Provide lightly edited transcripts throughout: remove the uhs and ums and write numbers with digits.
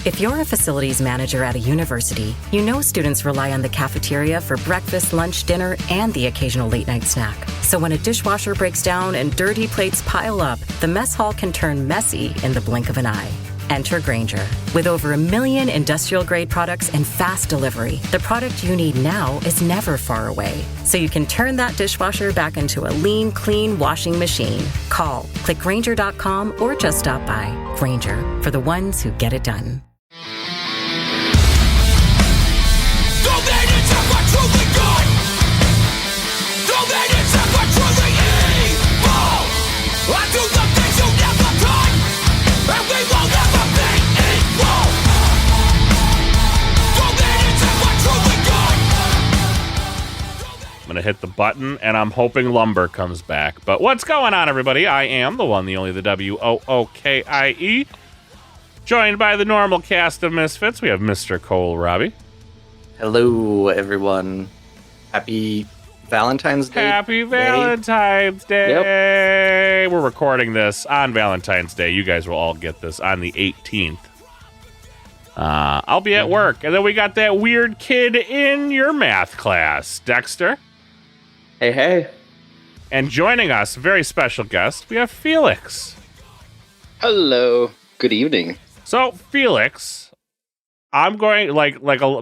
If you're a facilities manager at a university, you know students rely on the cafeteria for breakfast, lunch, dinner, and the occasional late-night snack. So when a dishwasher breaks down and dirty plates pile up, the mess hall can turn messy in the blink of an eye. Enter Grainger. With over 1 million industrial-grade products and fast delivery, the product you need now is never far away. So you can turn that dishwasher back into a lean, clean washing machine. Call, click Grainger.com, or just stop by. Grainger, for the ones who get it done. I'm going to hit the button, and I'm hoping Lumber comes back. But what's going on, everybody? I am the one, the only, the WOOKIE. Joined by the normal cast of Misfits, we have Mr. Cole Robbie. Hello, everyone. Happy Valentine's Day. Happy Valentine's Day. Yep. We're recording this on Valentine's Day. You guys will all get this on the 18th. I'll be at work. And then we got that weird kid in your math class, Dexter. Hey. And joining us, very special guest, we have Felix. Hello. Good evening. So, Felix, I'm going,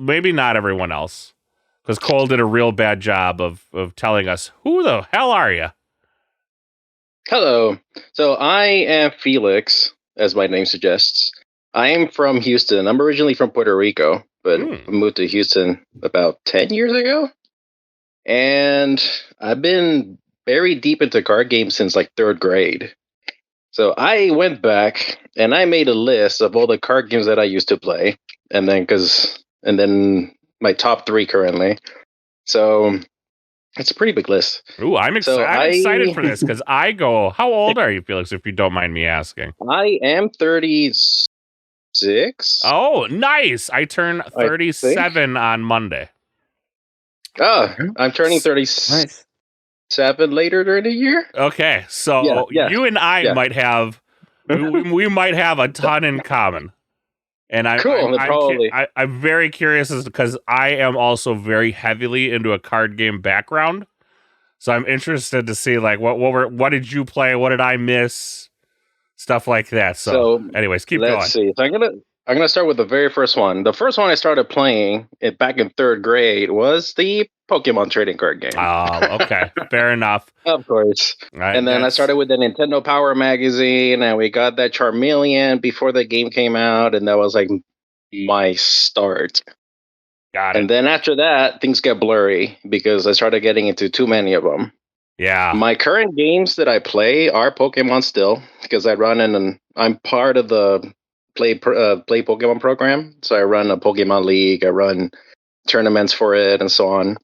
maybe not everyone else, because Cole did a real bad job of telling us, who the hell are you? Hello. So, I am Felix, as my name suggests. I am from Houston. I'm originally from Puerto Rico, but moved to Houston about 10 years ago. And I've been very deep into card games since like 3rd grade. So I went back and I made a list of all the card games that I used to play. And then my top 3 currently. So it's a pretty big list. Ooh, I'm excited for this because I go, how old are you, Felix, if you don't mind me asking? I am 36. Oh, nice. I turn 37 on Monday. Oh, I'm turning 37 later during the year. Okay, so you and I might have we might have a ton in common. And I'm very curious because I am also very heavily into a card game background. So I'm interested to see like what did you play? What did I miss? Stuff like that. So anyways, keep going. Let's see. So I'm gonna start with the very first one. The first one I started playing back in 3rd grade was the Pokémon trading card game. Oh, okay. Fair enough. Of course. Right, and then I started with the Nintendo Power magazine, and we got that Charmeleon before the game came out, and that was like my start. Got it. And then after that, things get blurry because I started getting into too many of them. Yeah. My current games that I play are Pokemon still, because I run and I'm part of the Play Pokemon program. So I run a Pokemon League, I run tournaments for it, and so on.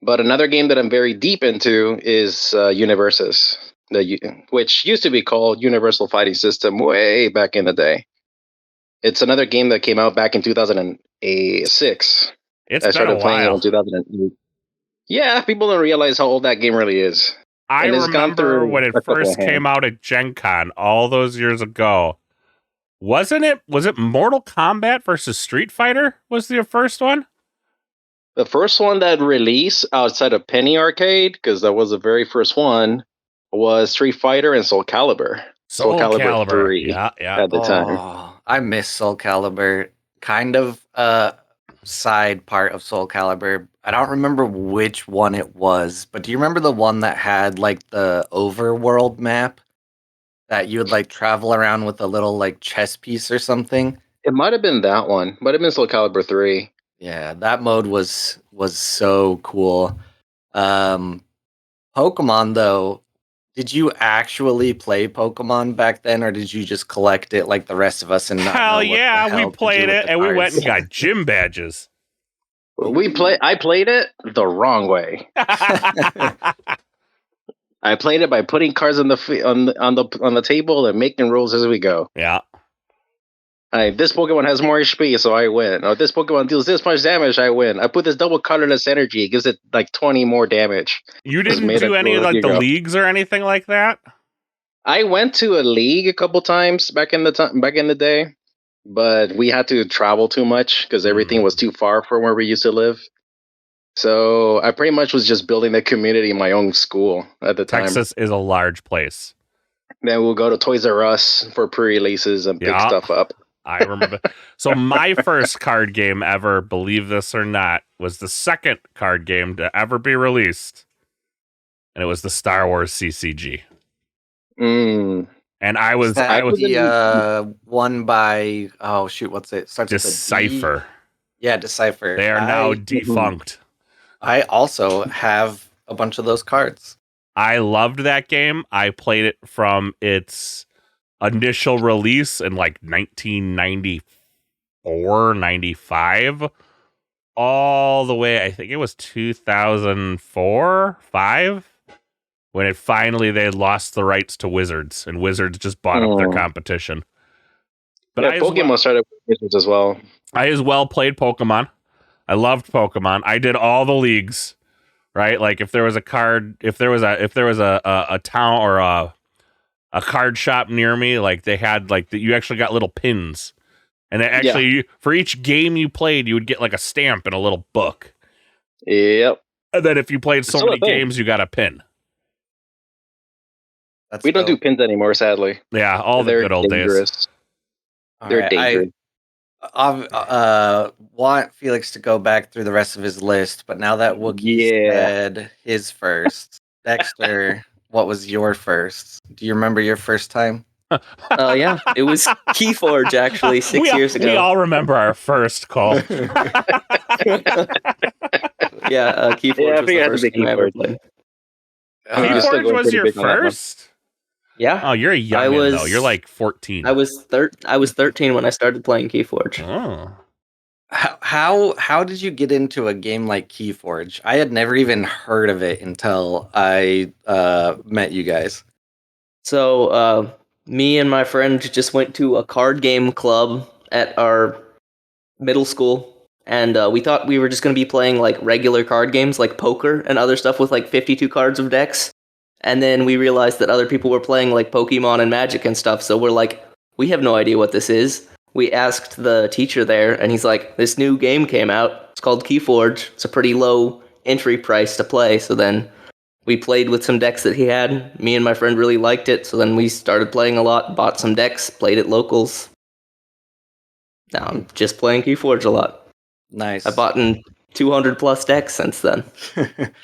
But another game that I'm very deep into is Universes, which used to be called Universal Fighting System way back in the day. It's another game that came out back in 2006. I started playing it in 2008. Yeah, people don't realize how old that game really is. I remember when it first came out at Gen Con all those years ago. Was it Mortal Kombat versus Street Fighter was the first one? The first one that released outside of Penny Arcade, because that was the very first one, was Street Fighter and Soul Calibur. Soul Calibur 3 at the time. I miss Soul Calibur. Kind of side part of Soul Calibur. I don't remember which one it was, but do you remember the one that had like the overworld map that you would like travel around with a little like chess piece or something? It might have been that one. Might have been Soul Calibur 3. Yeah, that mode was so cool. Pokemon though, did you actually play Pokemon back then, or did you just collect it like the rest of us? And not hell yeah, we played it and we went and got gym badges. I played it the wrong way. I played it by putting cards on the table and making rules as we go. Yeah. This Pokemon has more HP, so I win. Or this Pokemon deals this much damage, I win. I put this double colorless energy, it gives it like 20 more damage. You didn't do any of like the leagues or anything like that? I went to a league a couple times back in the day. but we had to travel too much because everything was too far from where we used to live. So I pretty much was just building the community in my own school at the time. Texas is a large place. Then we'll go to Toys R Us for pre-releases and pick stuff up. I remember. So my first card game ever, believe this or not, was the second card game to ever be released. And it was the Star Wars CCG. And I was the one by what's it? Starts Decipher. Yeah, Decipher. They are now defunct. I also have a bunch of those cards. I loved that game. I played it from its initial release in like 1994, 95, all the way, I think it was 2004, 5, when it finally, they lost the rights to Wizards, and Wizards just bought up their competition. But Pokemon started with Wizards as well. I as well played Pokemon. I loved Pokemon. I did all the leagues, right? Like if there was a card, if there was a town or a card shop near me, like they had you actually got little pins, and they actually for each game you played, you would get like a stamp in a little book. Yep. And then if you played so many games, you got a pin. We don't do pins anymore, sadly. Yeah, all the good old days. They're dangerous. I want Felix to go back through the rest of his list, but now that Wookie said his first, Dexter, what was your first? Do you remember your first time? Yeah, it was Keyforge actually 6 years ago. We all remember our first call. Keyforge was the first game I ever played. Keyforge was your first? Yeah. Oh, you're a youngin' though. You're like 14. I was 13 when I started playing Keyforge. Oh. How did you get into a game like Keyforge? I had never even heard of it until I met you guys. So me and my friend just went to a card game club at our middle school, and we thought we were just going to be playing like regular card games like poker and other stuff with like 52 cards of decks. And then we realized that other people were playing like Pokemon and Magic and stuff. So we're like, we have no idea what this is. We asked the teacher there, and he's like, this new game came out. It's called Keyforge. It's a pretty low entry price to play. So then we played with some decks that he had. Me and my friend really liked it. So then we started playing a lot, bought some decks, played at locals. Now I'm just playing Keyforge a lot. Nice. I bought in 200 plus decks since then.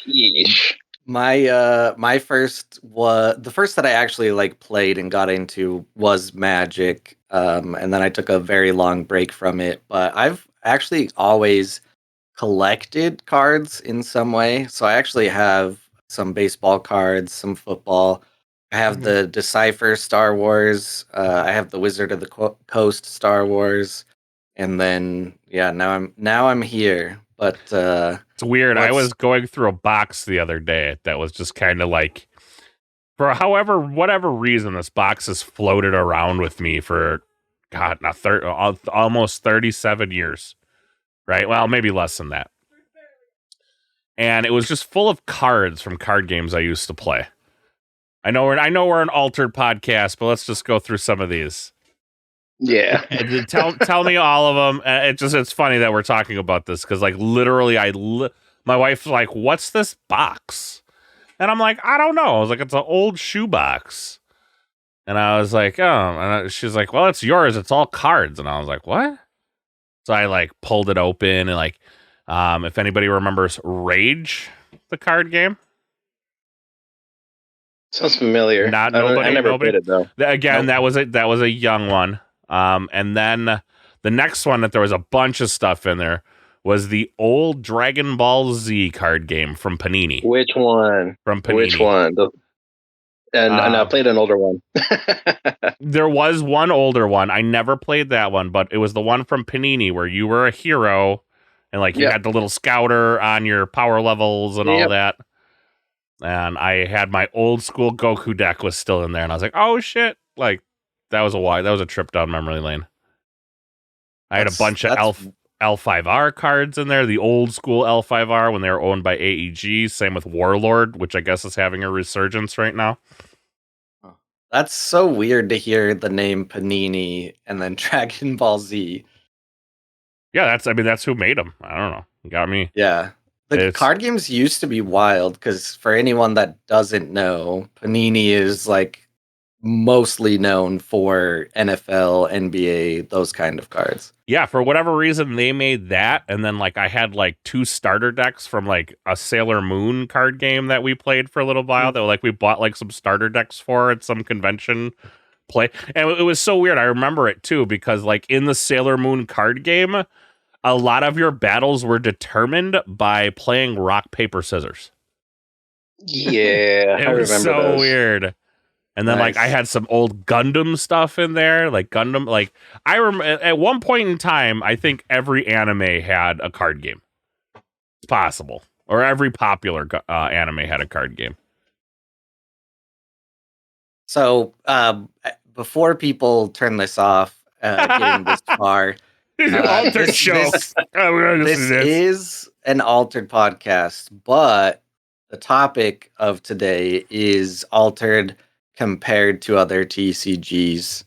Yeesh. My first was the first that I actually like played and got into was Magic, and then I took a very long break from it. But I've actually always collected cards in some way. So I actually have some baseball cards, some football. I have the Decipher Star Wars. I have the Wizard of the Coast Star Wars, and then now I'm here. But it's weird. I was going through a box the other day that was just kind of like, for whatever reason, this box has floated around with me for, almost 37 years, right? Well, maybe less than that. And it was just full of cards from card games I used to play. I know we're an Altered podcast, but let's just go through some of these. Yeah. Tell me all of them. It's funny that we're talking about this because like literally my wife's like, what's this box? And I'm like, I don't know. I was like, it's an old shoebox. And I was like, oh, and she's like, well, it's yours. It's all cards. And I was like, what? So I like pulled it open and like, if anybody remembers Rage, the card game. Sounds familiar. I never played it though. Again, nope. that was a young one. And then the next one that there was a bunch of stuff in there was the old Dragon Ball Z card game from Panini. Which one? From Panini. Which one? And I played an older one. There was one older one. I never played that one, but it was the one from Panini where you were a hero and like you had the little scouter on your power levels and all that. And I had my old school Goku deck was still in there, and I was like, "Oh shit!" Like that was a trip down memory lane. I had a bunch of L5R cards in there, the old school L5R when they were owned by AEG. Same with Warlord, which I guess is having a resurgence right now. That's so weird to hear the name Panini and then Dragon Ball Z. Yeah, that's who made them. I don't know. You got me. Yeah. The card games used to be wild because for anyone that doesn't know, Panini is like mostly known for NFL, NBA, those kind of cards. Yeah, for whatever reason they made that, and then like I had like 2 starter decks from like a Sailor Moon card game that we played for a little while. That like we bought like some starter decks for at some convention play, and it was so weird. I remember it too because like in the Sailor Moon card game, a lot of your battles were determined by playing rock paper scissors. Yeah, it was so those. weird. And then, like, I had some old Gundam stuff in there, like Gundam. Like, I remember at one point in time, I think every anime had a card game. It's possible, or every popular anime had a card game. So, before people turn this off, getting this far, altered show. This is an altered podcast, but the topic of today is altered compared to other TCGs.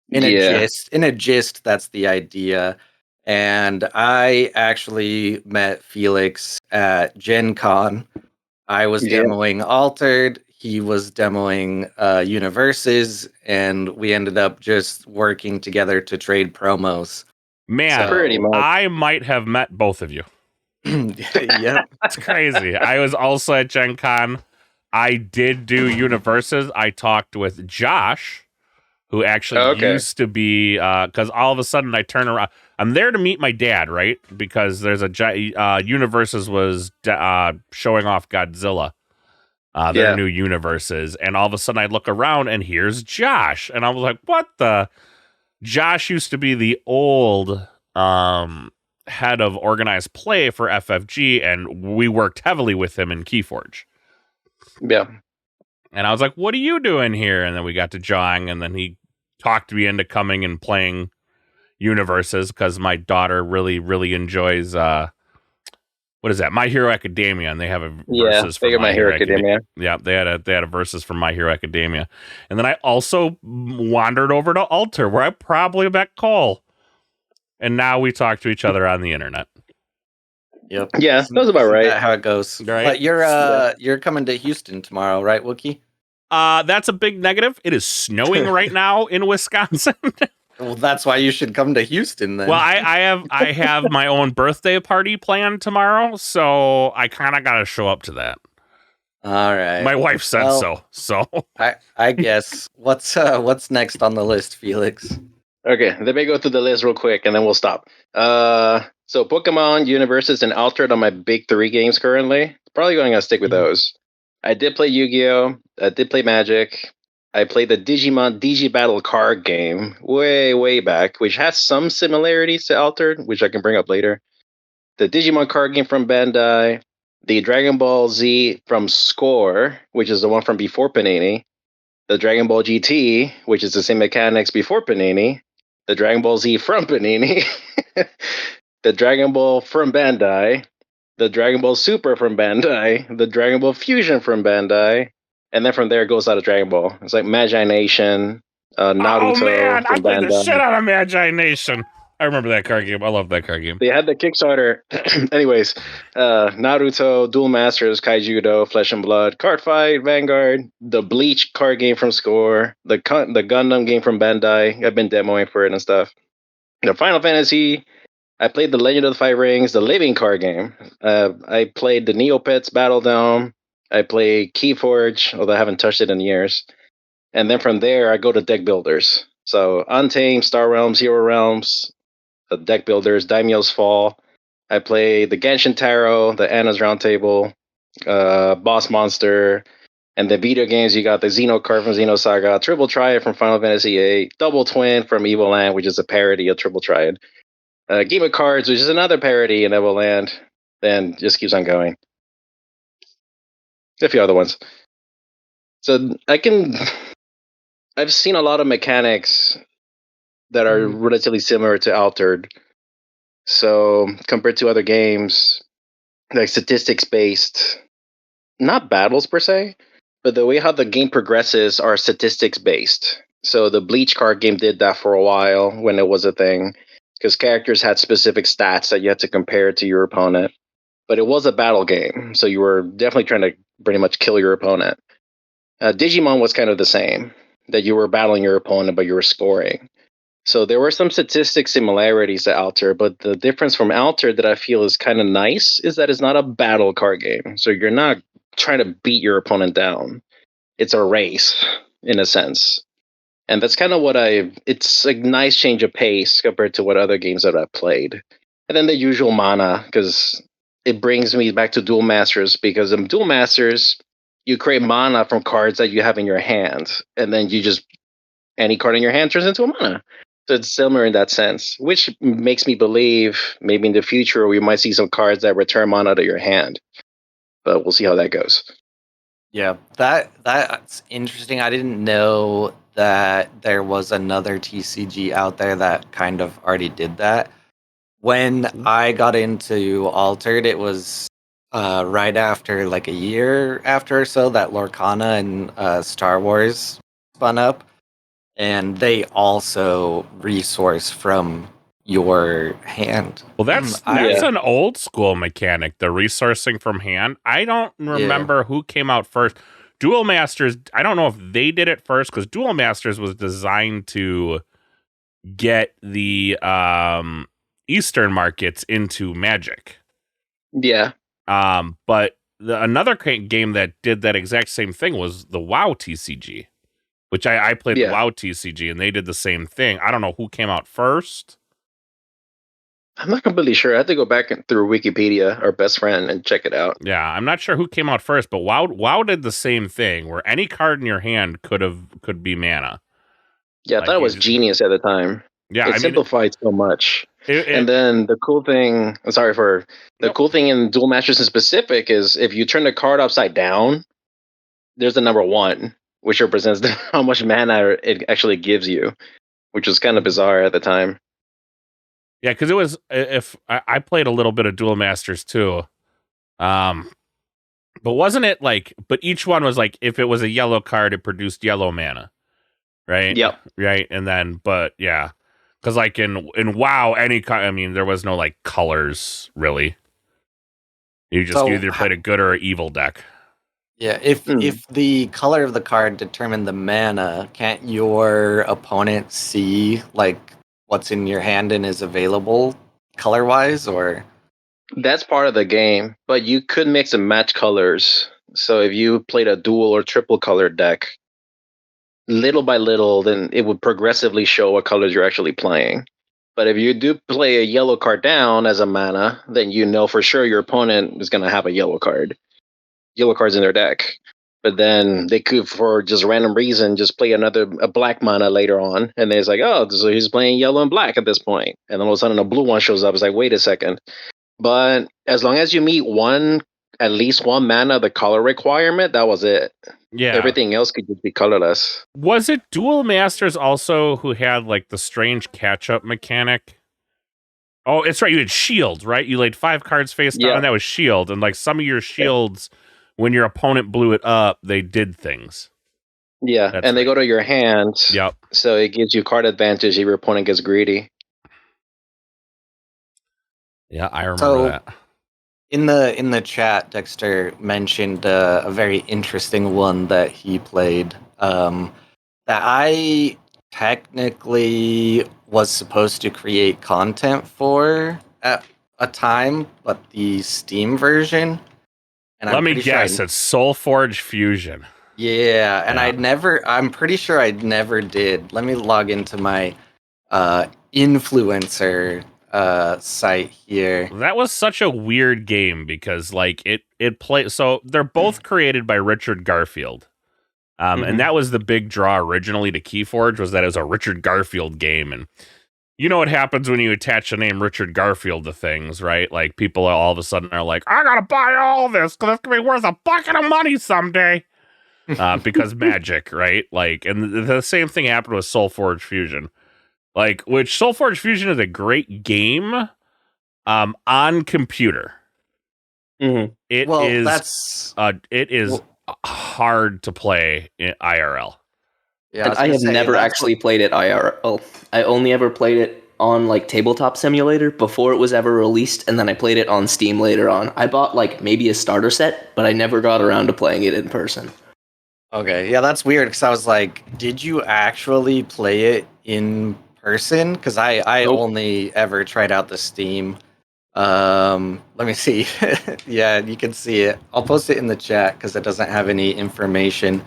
In a gist, that's the idea. And I actually met Felix at Gen Con. I was demoing Altered. He was demoing Universes, and we ended up just working together to trade promos. Man, I might have met both of you. Yep. It's crazy. I was also at Gen Con. I did do Universes. I talked with Josh, who actually used to be, because all of a sudden I turn around. I'm there to meet my dad, right? Because there's Universes was showing off Godzilla, their new Universes. And all of a sudden I look around and here's Josh. And I was like, what the? Josh used to be the old head of organized play for FFG, and we worked heavily with him in Keyforge. Yeah. And I was like, what are you doing here? And then we got to jawing, and then he talked me into coming and playing Universes because my daughter really, really enjoys, what is that? My Hero Academia. And they have a versus for My Hero Academia. Yeah, they had a versus from My Hero Academia. And then I also wandered over to Alter, where I probably met Cole. And now we talk to each other on the internet. Yep. Yeah, that's about right. That's how it goes. Right? But you're coming to Houston tomorrow, right, Wookie? That's a big negative. It is snowing right now in Wisconsin. Well, that's why you should come to Houston then. Well, I have my own birthday party planned tomorrow, so I kind of got to show up to that. All right. My wife said so. So I guess what's next on the list, Felix? Okay, let me go through the list real quick, and then we'll stop. So Pokemon, Universes, and Altered are my big 3 games currently. Probably going to stick with those. I did play Yu-Gi-Oh! I did play Magic. I played the Digimon Digibattle card game way, way back, which has some similarities to Altered, which I can bring up later. The Digimon card game from Bandai. The Dragon Ball Z from Score, which is the one from before Panini. The Dragon Ball GT, which is the same mechanics before Panini. The Dragon Ball Z from Panini. The Dragon Ball from Bandai. The Dragon Ball Super from Bandai. The Dragon Ball Fusion from Bandai. And then from there it goes out of Dragon Ball. It's like Magi Nation, Naruto. Oh man, I played Bandai. the shit out of Magi Nation. I remember that card game. I love that card game. They had the Kickstarter. Anyways, Naruto, Duel Masters, Kaijudo, Flesh and Blood, Card Fight, Vanguard, the Bleach card game from Score, the Gundam game from Bandai. I've been demoing for it and stuff. The Final Fantasy. I played the Legend of the Five Rings, the Living card game. I played the Neopets Battle Dome. I played Keyforge, although I haven't touched it in years. And then from there, I go to deck builders. So Untamed, Star Realms, Hero Realms, the deck builders, Daimyo's Fall. I play the Genshin Tarot, the Anna's Roundtable, Boss Monster, and the video games. You got the Xenocard from Xenosaga, Triple Triad from Final Fantasy VIII, Double Twin from Evil Land, which is a parody of Triple Triad, Game of Cards, which is another parody in Evil Land, and just keeps on going. A few other ones. So I've seen a lot of mechanics that are relatively similar to Altered. So compared to other games, like statistics based, not battles per se, but the way how the game progresses are statistics based. So the Bleach card game did that for a while when it was a thing, because characters had specific stats that you had to compare to your opponent. But it was a battle game, so you were definitely trying to pretty much kill your opponent. Digimon was kind of the same, that you were battling your opponent, but you were scoring. So there were some statistic similarities to Alter, but the difference from Alter that I feel is kind of nice is that it's not a battle card game. So you're not trying to beat your opponent down. It's a race, in a sense. And that's kind of it's a nice change of pace compared to what other games that I've played. And then the usual mana, because it brings me back to Duel Masters, because in Duel Masters, you create mana from cards that you have in your hand, and then any card in your hand turns into a mana. So it's similar in that sense, which makes me believe maybe in the future we might see some cards that return mana to your hand. But we'll see how that goes. Yeah, that's interesting. I didn't know that there was another TCG out there that kind of already did that. When I got into Altered, it was right after, like a year after or so, that Lorcana and Star Wars spun up. And they also resource from your hand. Well, that's an old school mechanic, the resourcing from hand. I don't remember who came out first. Duel Masters, I don't know if they did it first, because Duel Masters was designed to get the Eastern markets into Magic. Yeah. But another game that did that exact same thing was the WoW TCG, which I played the WoW TCG, and they did the same thing. I don't know who came out first. I'm not completely sure. I had to go back through Wikipedia, our best friend, and check it out. Yeah, I'm not sure who came out first, but WoW did the same thing, where any card in your hand could be mana. Yeah, I thought it was genius at the time. Yeah, it simplified so much. And then the cool thing, cool thing in Duel Masters in specific is if you turn the card upside down, there's the number 1, which represents how much mana it actually gives you, which was kind of bizarre at the time. Yeah, because it was, if I played a little bit of Duel Masters too, but wasn't it like? But each one was like, if it was a yellow card, it produced yellow mana, right? Yep. Right, and then, but yeah, because like in WoW, there was no like colors really. You either played a good or an evil deck. Yeah, if the color of the card determined the mana, can't your opponent see like what's in your hand and is available color-wise, or? That's part of the game, but you could mix and match colors. So if you played a dual or triple color deck, little by little, then it would progressively show what colors you're actually playing. But if you do play a yellow card down as a mana, then you know for sure your opponent is going to have a yellow cards in their deck. But then they could, for just random reason, just play a black mana later on. And then it's like, oh, so he's playing yellow and black at this point. And then all of a sudden a blue one shows up. It's like, wait a second. But as long as you meet at least one mana, the color requirement, that was it. Yeah. Everything else could just be colorless. Was it Duel Masters also who had like the strange catch-up mechanic? Oh, it's right. You had shields, right? You laid 5 cards face down, and that was shield. And like some of your shields, when your opponent blew it up, they did things. Yeah, they go to your hand. Yep. So it gives you card advantage if your opponent gets greedy. Yeah, I remember that. In the chat, Dexter mentioned a very interesting one that he played that I technically was supposed to create content for at a time, but the Steam version. And let me guess, it's SoulForge Fusion. Yeah, and I'm pretty sure I never did. Let me log into my influencer site here. That was such a weird game because like it played. So they're both created by Richard Garfield, and that was the big draw originally to Keyforge, was that it was a Richard Garfield game. And you know what happens when you attach the name Richard Garfield to things, right? Like people all of a sudden are like, I gotta buy all this because it's gonna be worth a bucket of money someday. Because magic, right? Like, and the same thing happened with SoulForge Fusion. Like, which SoulForge Fusion is a great game on computer. Mm-hmm. It is hard to play in IRL. Yeah, and I have never actually played it IRL. I only ever played it on like Tabletop Simulator before it was ever released, and then I played it on Steam later on. I bought like maybe a starter set, but I never got around to playing it in person. Okay, yeah, that's weird because I was like, did you actually play it in person? Because I Nope. only ever tried out the Steam. Let me see. Yeah, you can see it. I'll post it in the chat because it doesn't have any information.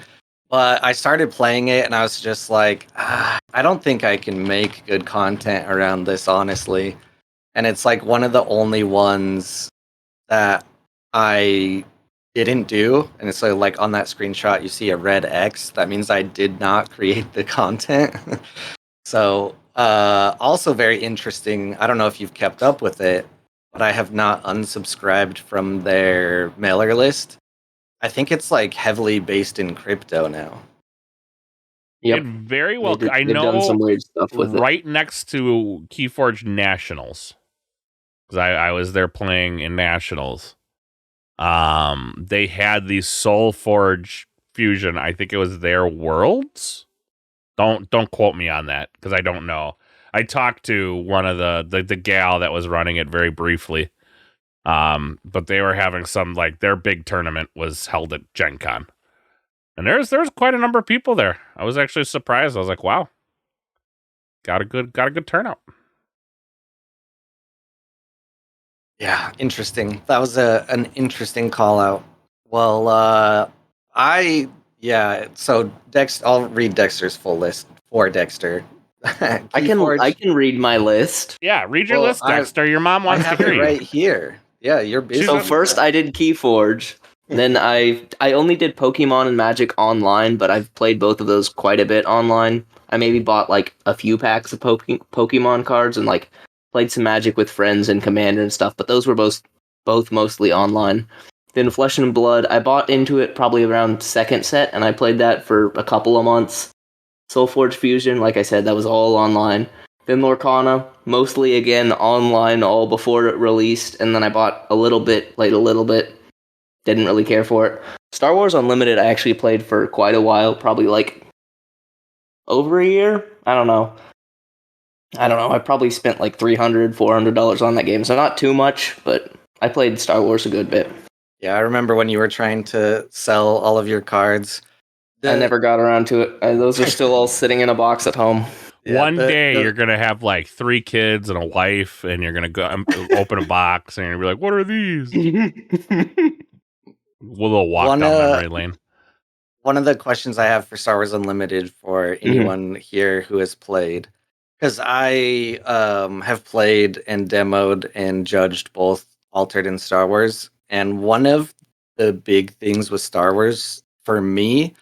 But I started playing it and I was just like, I don't think I can make good content around this, honestly. And it's like one of the only ones that I didn't do. And it's like on that screenshot, you see a red X. That means I did not create the content. So, also very interesting. I don't know if you've kept up with it, but I have not unsubscribed from their mailer list. I think it's like heavily based in crypto now. Yep. It very well. I know done some weird stuff with right next to Keyforge Nationals, because I was there playing in Nationals. They had the SoulForge Fusion. I think it was their Worlds. Don't quote me on that because I don't know. I talked to one of the gal that was running it very briefly. But they were having some, like, their big tournament was held at Gen Con. And there's quite a number of people there. I was actually surprised. I was like, wow. Got a good turnout. Yeah, interesting. That was an interesting call out. Well, so I'll read Dexter's full list for Dexter. I can read my list. Yeah, read your list, Dexter. Your mom wants to hear you. Right here. Yeah, you're busy. So first I did Keyforge. Then I only did Pokemon and Magic online, but I've played both of those quite a bit online. I maybe bought like a few packs of Pokemon cards and like played some Magic with friends and Commander and stuff, but those were both mostly online. Then Flesh and Blood, I bought into it probably around second set, and I played that for a couple of months. SoulForge Fusion, like I said, that was all online. Then Lorcana, mostly again online, all before it released, and then I bought a little bit, played a little bit, didn't really care for it. Star Wars Unlimited, I actually played for quite a while, probably like over a year. I don't know. I probably spent like $300, $400 on that game, so not too much, but I played Star Wars a good bit. Yeah, I remember when you were trying to sell all of your cards. I never got around to it. Those are still all sitting in a box at home. Yeah, One day you're going to have like 3 kids and a wife, and you're going to go open a box, and you're going to be like, what are these? We'll walk down memory lane. One of the questions I have for Star Wars Unlimited for anyone here who has played, because I have played and demoed and judged both Altered and Star Wars, and one of the big things with Star Wars for me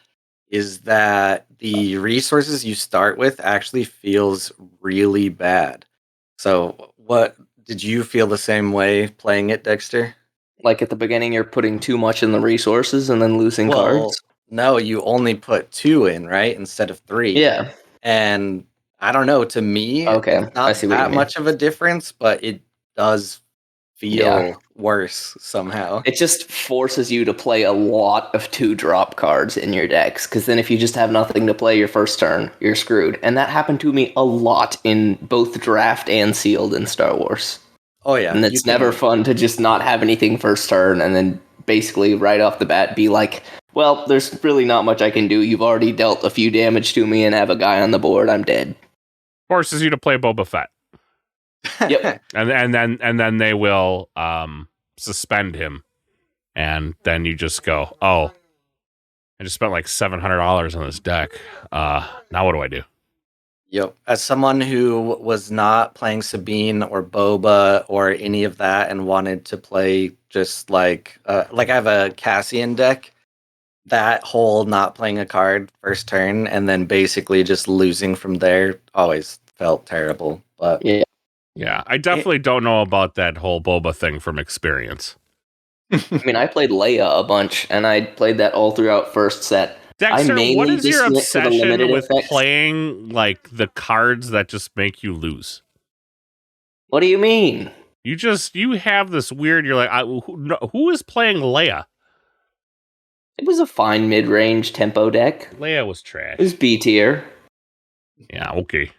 is that the resources you start with actually feels really bad. So what did you feel the same way playing it, Dexter? Like at the beginning, you're putting too much in the resources and then losing cards? No, you only put 2 in, right? Instead of 3. Yeah. And I don't know, to me, it's not that much of a difference, but it does feel worse somehow. It just forces you to play a lot of 2-drop cards in your decks, because then if you just have nothing to play your first turn, you're screwed. And that happened to me a lot in both Draft and Sealed in Star Wars. Oh yeah. And it's never fun to just not have anything first turn and then basically right off the bat be like, well, there's really not much I can do. You've already dealt a few damage to me and have a guy on the board. I'm dead. Forces you to play Boba Fett. Yep. and then they will suspend him, and then you just go, oh, I just spent like $700 on this deck. Now what do I do? Yep. As someone who was not playing Sabine or Boba or any of that and wanted to play just like I have a Cassian deck, that whole not playing a card first turn and then basically just losing from there always felt terrible. But yeah, I definitely don't know about that whole Boba thing from experience. I mean, I played Leia a bunch, and I played that all throughout first set. Dexter, what is your obsession with playing like the cards that just make you lose? What do you mean? You have this weird. You're like, who is playing Leia? It was a fine mid-range tempo deck. Leia was trash. It was B tier. Yeah, okay.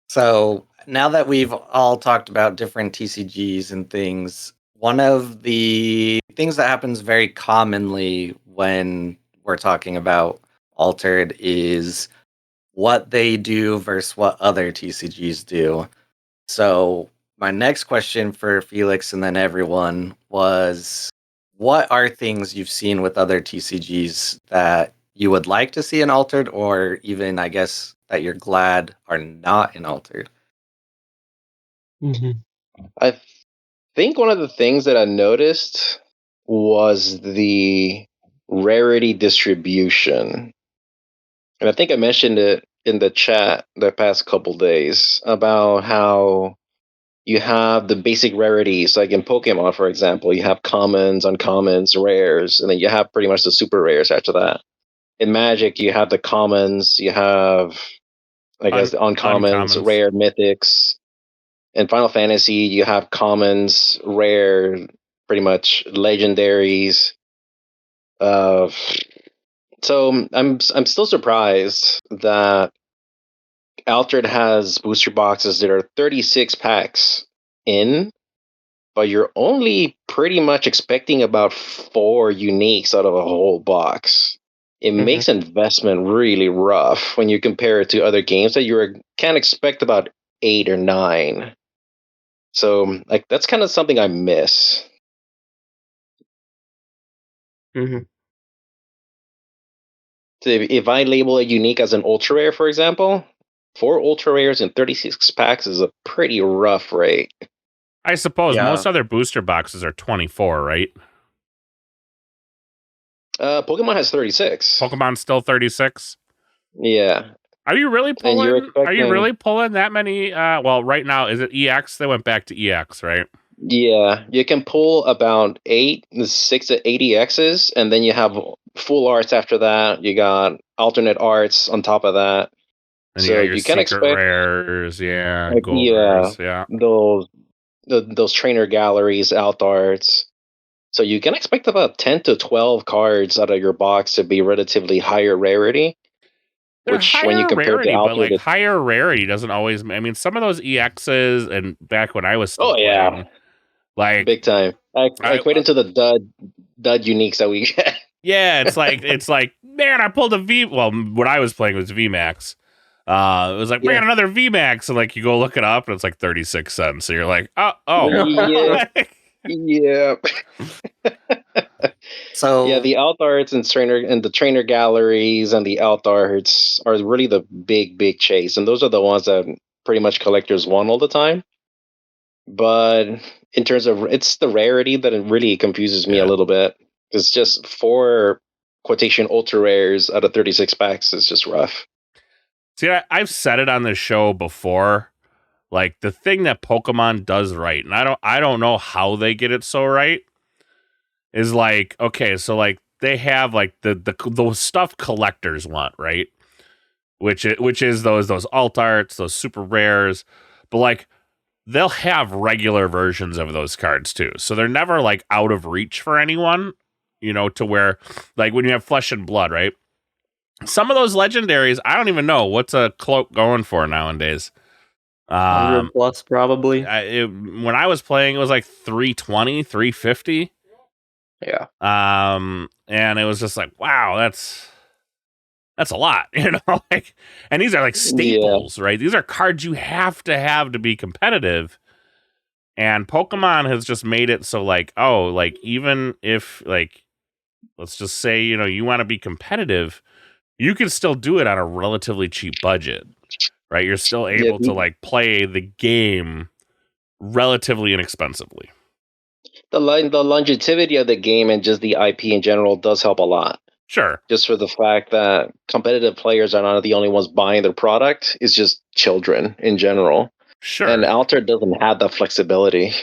So now that we've all talked about different TCGs and things, one of the things that happens very commonly when we're talking about Altered is what they do versus what other TCGs do. So my next question for Felix and then everyone was, what are things you've seen with other TCGs that you would like to see in Altered, or even, I guess, that you're glad are not in Altered? Mm-hmm. I think one of the things that I noticed was the rarity distribution. And I think I mentioned it in the chat the past couple days about how you have the basic rarities, like in Pokemon, for example, you have commons, uncommons, rares, and then you have pretty much the super rares after that. In Magic, you have the commons, you have, I guess, the uncommons, rare, mythics. In Final Fantasy, you have commons, rare, pretty much legendaries. So I'm still surprised that Altered has booster boxes that are 36 packs in, but you're only pretty much expecting about 4 uniques out of a whole box. It makes investment really rough when you compare it to other games that you can expect about 8 or 9. So, like, that's kind of something I miss. Mm-hmm. So if I label a unique as an ultra rare, for example, 4 ultra rares in 36 packs is a pretty rough rate. I suppose most other booster boxes are 24, right? Pokemon has 36. Pokemon's still 36? Yeah. Are you really pulling? Are you really pulling that many? Well, right now, is it EX? They went back to EX, right? Yeah, you can pull about 6 to 8 EXs, and then you have full arts after that. You got alternate arts on top of that. And so you can expect rares, gold rares, those trainer galleries, alt arts. So you can expect about 10 to 12 cards out of your box to be relatively higher rarity. When you compare rarity, to Altered, but like higher rarity doesn't always. I mean, some of those EXs, and back when I was still playing, like big time. I equate into the dud uniques that we get. Yeah, it's like man, I pulled a V. Well, what I was playing was VMAX. It was like, man, another VMAX, and like you go look it up, and it's like 36 cents. So you're like, oh, yeah. So yeah, the alt arts and the trainer galleries and the alt arts are really the big chase, and those are the ones that pretty much collectors want all the time. But in terms of, it's the rarity that it really confuses me a little bit. It's just 4 quotation ultra rares out of 36 packs is just rough. See, I've said it on this show before. Like, the thing that Pokemon does right, and I don't know how they get it so right, is like, okay, so like they have like the stuff collectors want, right? Which is those alt arts, those super rares, but like they'll have regular versions of those cards too. So they're never like out of reach for anyone, to where like when you have Flesh and Blood, right? Some of those legendaries, I don't even know what's a cloak going for nowadays. 100 plus probably. When I was playing, it was like 320, 350. Yeah. And it was just like, wow, that's a lot, like, and these are like staples, right? These are cards you have to be competitive. And Pokemon has just made it so like, oh, like even if like, let's just say, you want to be competitive, you can still do it on a relatively cheap budget, right? You're still able to like play the game relatively inexpensively. The longevity of the game and just the IP in general does help a lot. Sure. Just for the fact that competitive players are not the only ones buying their product. It's just children in general. Sure. And Altered doesn't have that flexibility.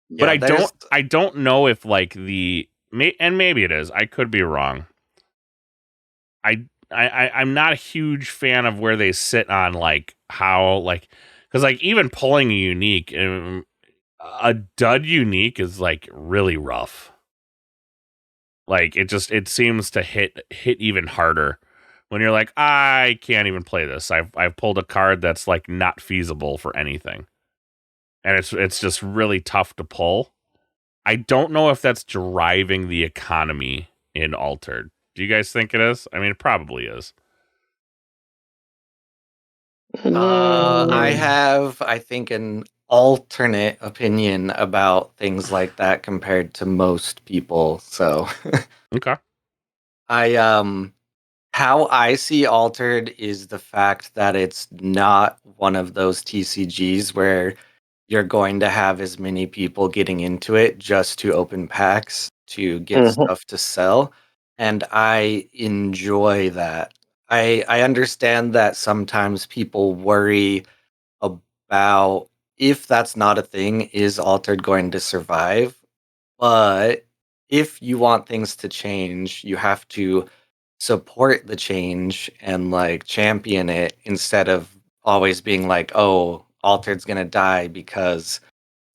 But I don't know if like and maybe it is. I could be wrong. I'm not a huge fan of where they sit on like how like, because like even pulling a unique, a dud unique is like really rough. Like it seems to hit even harder when you're like, I can't even play this. I've pulled a card that's like not feasible for anything. And it's just really tough to pull. I don't know if that's driving the economy in Altered. Do you guys think it is? I mean, it probably is. I have, I think, an alternate opinion about things like that compared to most people. So, okay. How I see Altered is the fact that it's not one of those TCGs where you're going to have as many people getting into it just to open packs to get stuff to sell. And I enjoy that. I understand that sometimes people worry about if that's not a thing, is Altered going to survive? But if you want things to change, you have to support the change and like champion it instead of always being like, oh, Altered's gonna die because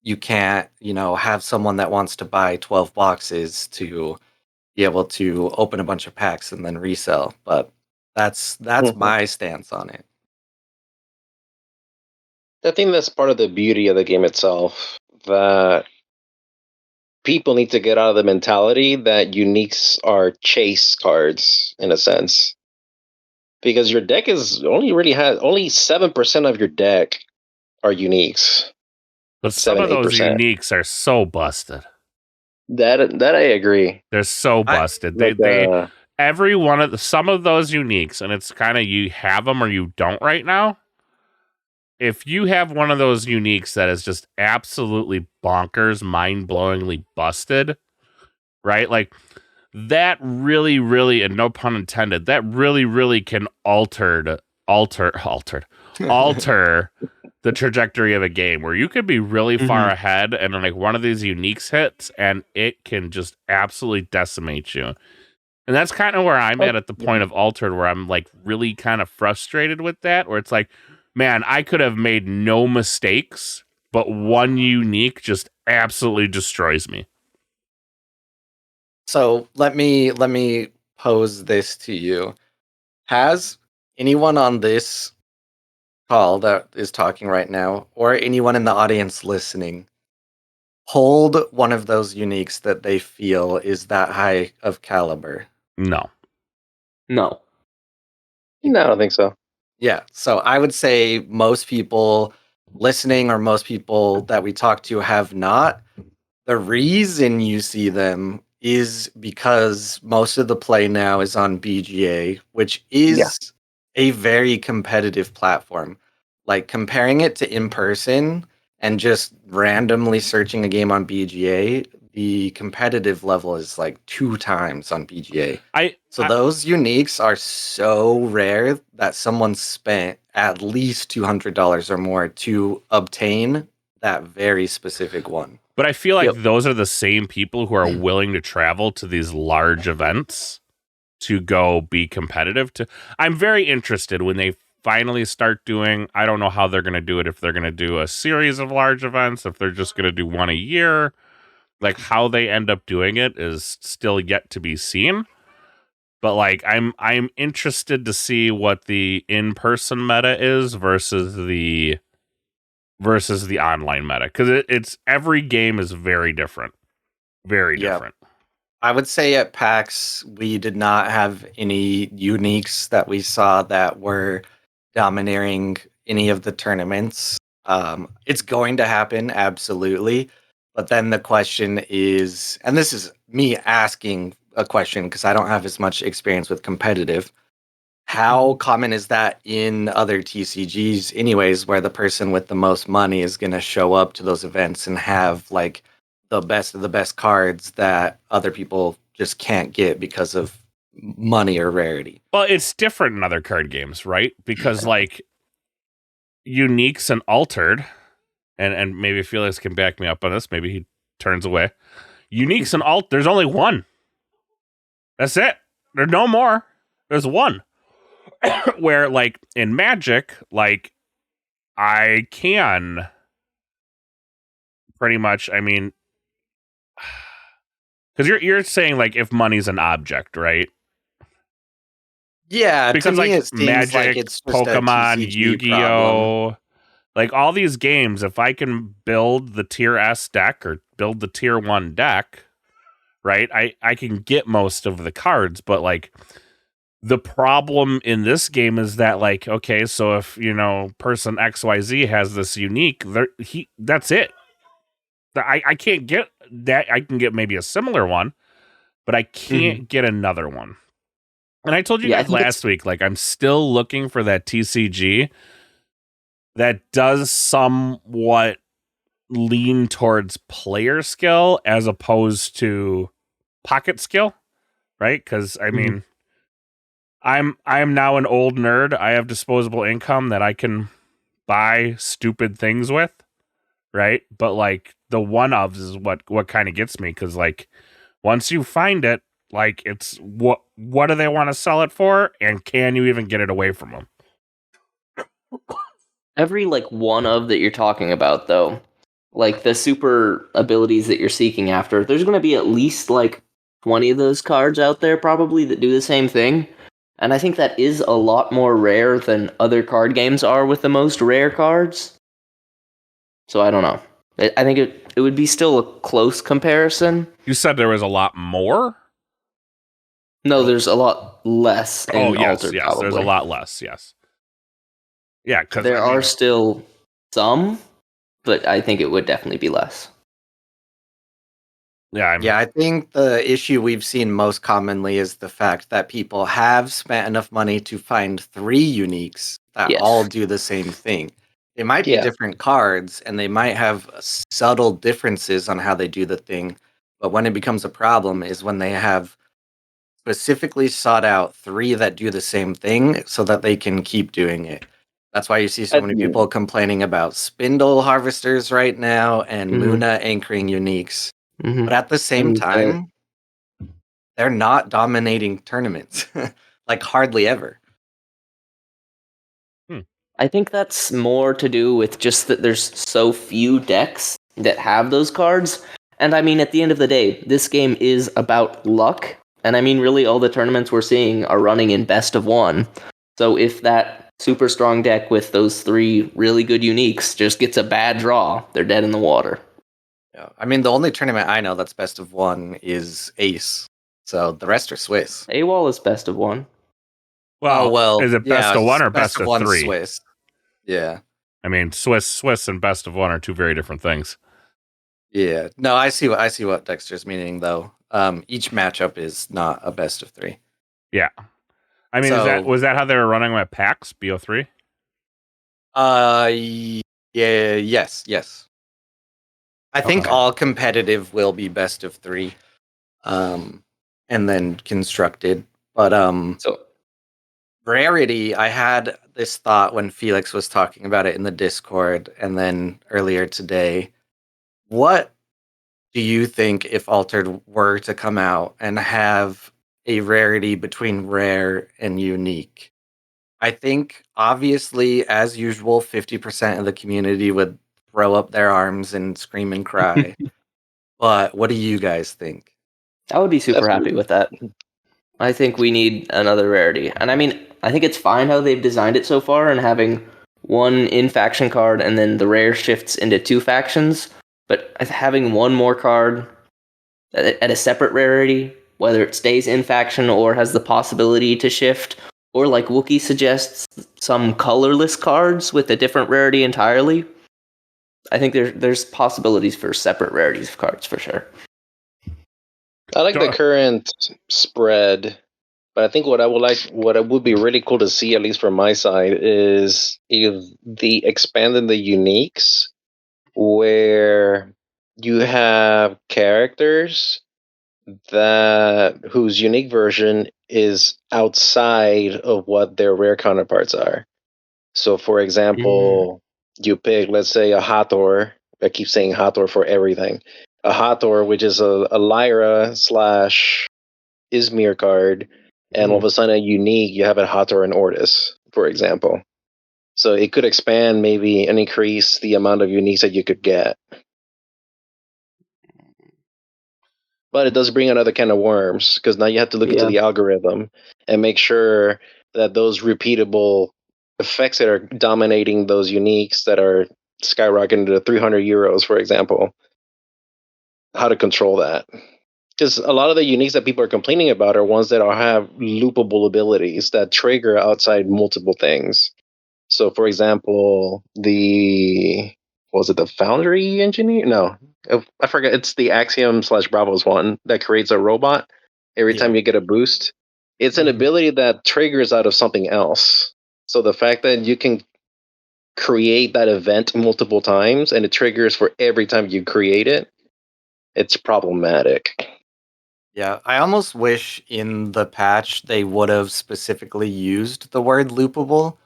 you can't, have someone that wants to buy 12 boxes to be able to open a bunch of packs and then resell. But that's my stance on it. I think that's part of the beauty of the game itself, that people need to get out of the mentality that uniques are chase cards in a sense. Because your deck is only 7% of your deck are uniques. But some of those uniques are so busted. That I agree. They're so busted. Some of those uniques, and it's kind of you have them or you don't right now. If you have one of those uniques that is just absolutely bonkers, mind-blowingly busted, right? Like that really, really, and no pun intended, that really, really can alter the trajectory of a game where you could be really far ahead and like one of these uniques hits and it can just absolutely decimate you. And that's kind of where I'm at the point of Altered, where I'm like really kind of frustrated with that, where it's like, man, I could have made no mistakes, but one unique just absolutely destroys me. So let me pose this to you. Has anyone on this call that is talking right now, or anyone in the audience listening, pulled one of those uniques that they feel is that high of caliber? No. No, I don't think so. Yeah, so I would say most people listening or most people that we talk to have not. The reason you see them is because most of the play now is on BGA, which is a very competitive platform. Like comparing it to in person and just randomly searching a game on BGA, the competitive level is like 2 times on BGA. Those uniques are so rare that someone spent at least $200 or more to obtain that very specific one. But I feel like those are the same people who are willing to travel to these large events to go be competitive. I'm very interested when they finally start doing, I don't know how they're going to do it, if they're going to do a series of large events, if they're just going to do one a year. Like how they end up doing it is still yet to be seen. But like I'm interested to see what the in-person meta is versus the online meta, because it's every game is very different. Very different. I would say at PAX, we did not have any uniques that we saw that were domineering any of the tournaments. It's going to happen, absolutely. But then the question is, and this is me asking a question because I don't have as much experience with competitive. How common is that in other TCGs anyways, where the person with the most money is going to show up to those events and have like the best of the best cards that other people just can't get because of money or rarity? Well, it's different in other card games, right? Because like uniques and Altered, and maybe Felix can back me up on this, maybe he turns away. Uniques and there's only one. That's it. There's no more. There's one. Where like in Magic, like I can pretty much, I mean, because you're saying like if money's an object, right? Yeah, because to me like it seems Magic, like it's just Pokemon, a Yu-Gi-Oh, like all these games, if I can build the tier S deck or build the tier 1 deck, right? I can get most of the cards, but like the problem in this game is that like, okay, so if person XYZ has this unique, that's it. I can't get that. I can get maybe a similar one, but I can't get another one. And I told you guys last week, like I'm still looking for that TCG that does somewhat lean towards player skill as opposed to pocket skill, right? Because I mean, I'm now an old nerd. I have disposable income that I can buy stupid things with, right? But like the one-ofs is what kind of gets me, because like once you find it, like it's what do they want to sell it for, and can you even get it away from them? Every like one of that you're talking about, though, like the super abilities that you're seeking after, there's going to be at least like 20 of those cards out there probably that do the same thing. And I think that is a lot more rare than other card games are with the most rare cards. So I don't know. I think it would be still a close comparison. You said there was a lot more? No, there's a lot less in Altered, yes, probably. There's a lot less, yes. Yeah, because there are still some, but I think it would definitely be less. Yeah, I think the issue we've seen most commonly is the fact that people have spent enough money to find 3 uniques that all do the same thing. They might be different cards, and they might have subtle differences on how they do the thing, but when it becomes a problem is when they have specifically sought out 3 that do the same thing so that they can keep doing it. That's why you see so many people complaining about Spindle Harvesters right now and Muna anchoring uniques. But at the same time, they're not dominating tournaments, like hardly ever. I think that's more to do with just that there's so few decks that have those cards. And I mean, at the end of the day, this game is about luck. And I mean, really, all the tournaments we're seeing are running in best of 1. So if that super strong deck with those 3 really good uniques just gets a bad draw, they're dead in the water. Yeah, I mean, the only tournament I know that's best of 1 is Ace. So the rest are Swiss. AWOL is best of 1. Well, is it best of 1 or best of 3? Swiss. Yeah. I mean, Swiss and best of 1 are 2 very different things. Yeah. No, I see what Dexter's meaning, though. Each matchup is not a best of 3. Yeah. I mean, was that how they were running at PAX BO3? Yeah, yes. I think all competitive will be best of 3. And then constructed. But so rarity, I had this thought when Felix was talking about it in the Discord, and then earlier today. What do you think if Altered were to come out and have a rarity between rare and unique? I think, obviously, as usual, 50% of the community would throw up their arms and scream and cry. But what do you guys think? I would be super happy with that. I think we need another rarity. And I mean, I think it's fine how they've designed it so far and having 1 in-faction card and then the rare shifts into 2 factions. But having 1 more card at a separate rarity, whether it stays in faction or has the possibility to shift, or like Wookie suggests, some colorless cards with a different rarity entirely. I think there's possibilities for separate rarities of cards for sure. I like the current spread, but I think what would be really cool to see, at least from my side, is if the expanding the uniques, where you have characters whose unique version is outside of what their rare counterparts are. So, for example, you pick, let's say, a Hathor. I keep saying Hathor for everything. A Hathor, which is a Lyra / Izmir card, and all of a sudden a unique, you have a Hathor and Ortis, for example. So it could expand maybe and increase the amount of uniques that you could get. But it does bring another can of worms, because now you have to look into the algorithm and make sure that those repeatable effects that are dominating those uniques that are skyrocketing to 300 euros, for example, how to control that. Because a lot of the uniques that people are complaining about are ones that have loopable abilities that trigger outside multiple things. So, for example, the Foundry Engineer? No, I forget. It's the Axiom/Bravos one that creates a robot every time you get a boost. It's an ability that triggers out of something else. So the fact that you can create that event multiple times and it triggers for every time you create it, it's problematic. Yeah, I almost wish in the patch they would have specifically used the word loopable,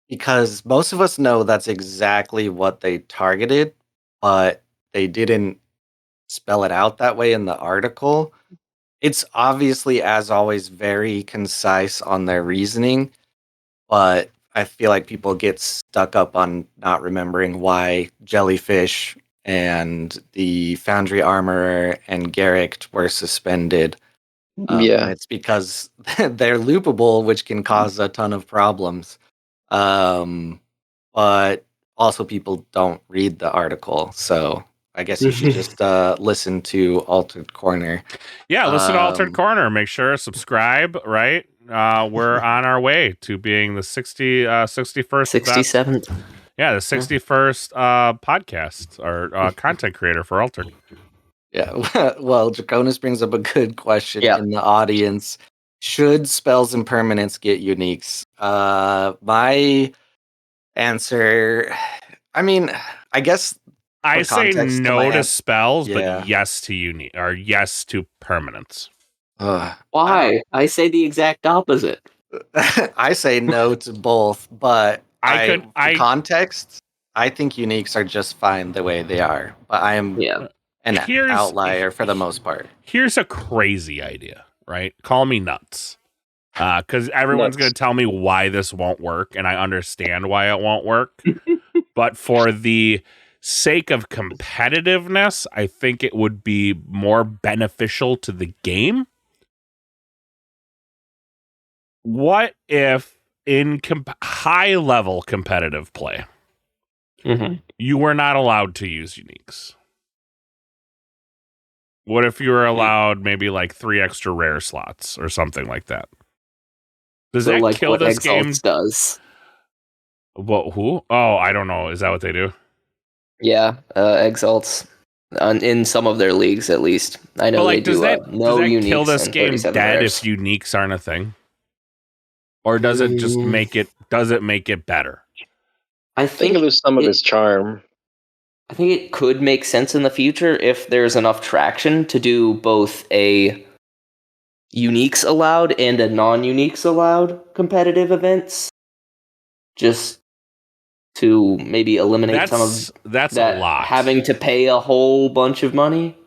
because most of us know that's exactly what they targeted, but they didn't spell it out that way in the article. It's obviously, as always, very concise on their reasoning, but I feel like people get stuck up on not remembering why Jellyfish and the Foundry Armorer and Garrick were suspended. And it's because they're loopable, which can cause a ton of problems. But also people don't read the article, so I guess you should just listen to Altered Corner. Yeah, listen to Altered Corner. Make sure subscribe, right? We're on our way to being the 61st 67th. Yeah, the 61st podcast or content creator for Altered. Yeah, well, Draconis brings up a good question in the audience. Should spells and permanents get uniques? My answer, I mean, I guess I say no to spells, but yes to unique or yes to permanents. Why? I say the exact opposite. I say no to both, but context, I think uniques are just fine the way they are. But I am an outlier for the most part. Here's a crazy idea, right? Call me nuts. Because everyone's going to tell me why this won't work, and I understand why it won't work. But for the sake of competitiveness, I think it would be more beneficial to the game. What if in high-level competitive play, you were not allowed to use uniques? What if you were allowed maybe like 3 extra rare slots or something like that? Does that like kill this game? Does. What? Who? Oh, I don't know. Is that what they do? Yeah, Exalts. In some of their leagues, at least. I know they do. No uniques. Does that kill this game dead if uniques aren't a thing? Or does it just make it? Does it make it better? I think it loses some of its charm. I think it could make sense in the future if there's enough traction to do both a uniques allowed and a non-uniques allowed competitive events. Just to maybe eliminate some of that a lot. Having to pay a whole bunch of money.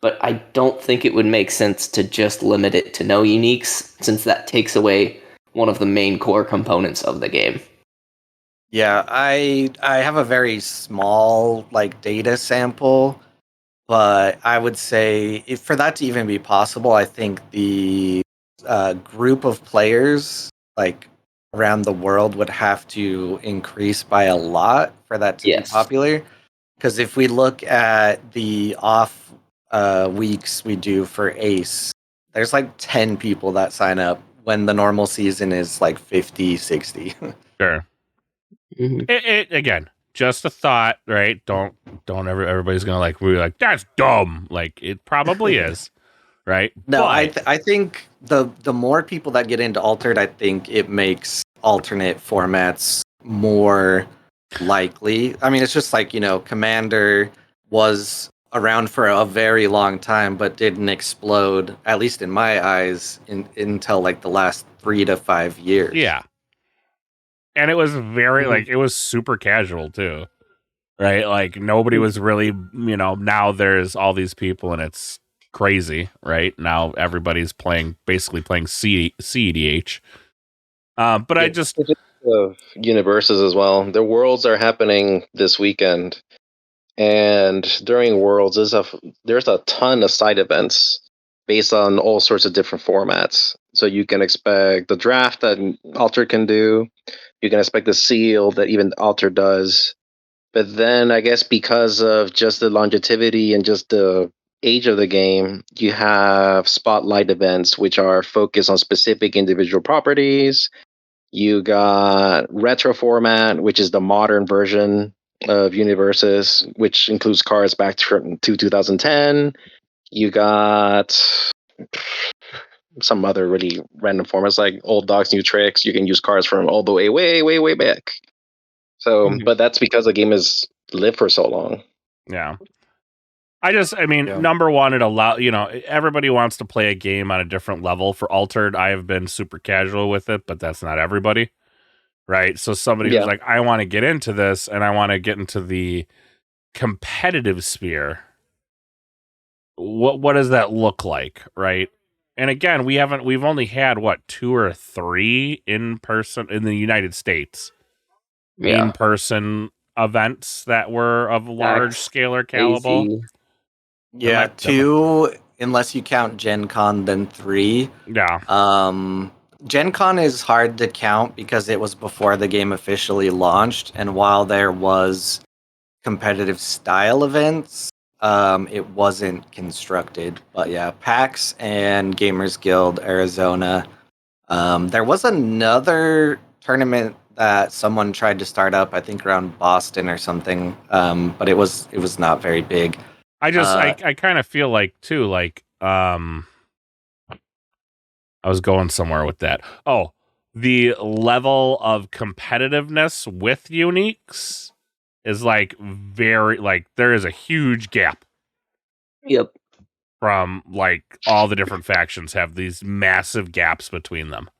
But I don't think it would make sense to just limit it to no uniques, since that takes away one of the main core components of the game. Yeah, I have a very small data sample, but I would say if for that to even be possible, I think the group of players around the world would have to increase by a lot for that to be popular. Because if we look at the off weeks we do for Ace, there's 10 people that sign up when the normal season is 50, 60. Sure. It again, just a thought, right? Don't everybody's gonna be like, that's dumb. It probably is, right? No, but I think the more people that get into Altered, I think it makes alternate formats more likely. I mean, it's just Commander was around for a very long time, but didn't explode, at least in my eyes, until the last 3 to 5 years. Yeah. And it was very, it was super casual, too. Right? Nobody was really, now there's all these people and it's crazy, right? Now everybody's basically playing CEDH. But I just... Of universes as well. The Worlds are happening this weekend. And during Worlds, there's a ton of side events based on all sorts of different formats. So you can expect the draft that Altered can do. You can expect the seal that even Altered does. But then I guess because of just the longevity and just the age of the game, you have spotlight events, which are focused on specific individual properties. You got retro format, which is the modern version of universes, which includes cards back to 2010. You got some other really random formats like old dogs, new tricks. You can use cards from all the way back. So, but that's because the game has lived for so long. Yeah. Number one, everybody wants to play a game on a different level. For Altered, I have been super casual with it, but that's not everybody, right? So somebody who's like, I want to get into this and I want to get into the competitive sphere. What does that look like, right? And again, we've only had 2 or 3 in person in the United States, in person events that were of large scale or caliber. Yeah, 2, unless you count Gen Con, then 3. Yeah. Gen Con is hard to count because it was before the game officially launched, and while there was competitive style events, it wasn't constructed. But yeah, PAX and Gamers Guild Arizona. There was another tournament that someone tried to start up, I think around Boston or something, but it was not very big. I kind of feel like too, I was going somewhere with that. Oh, the level of competitiveness with uniques is very there is a huge gap. Yep. From all the different factions have these massive gaps between them.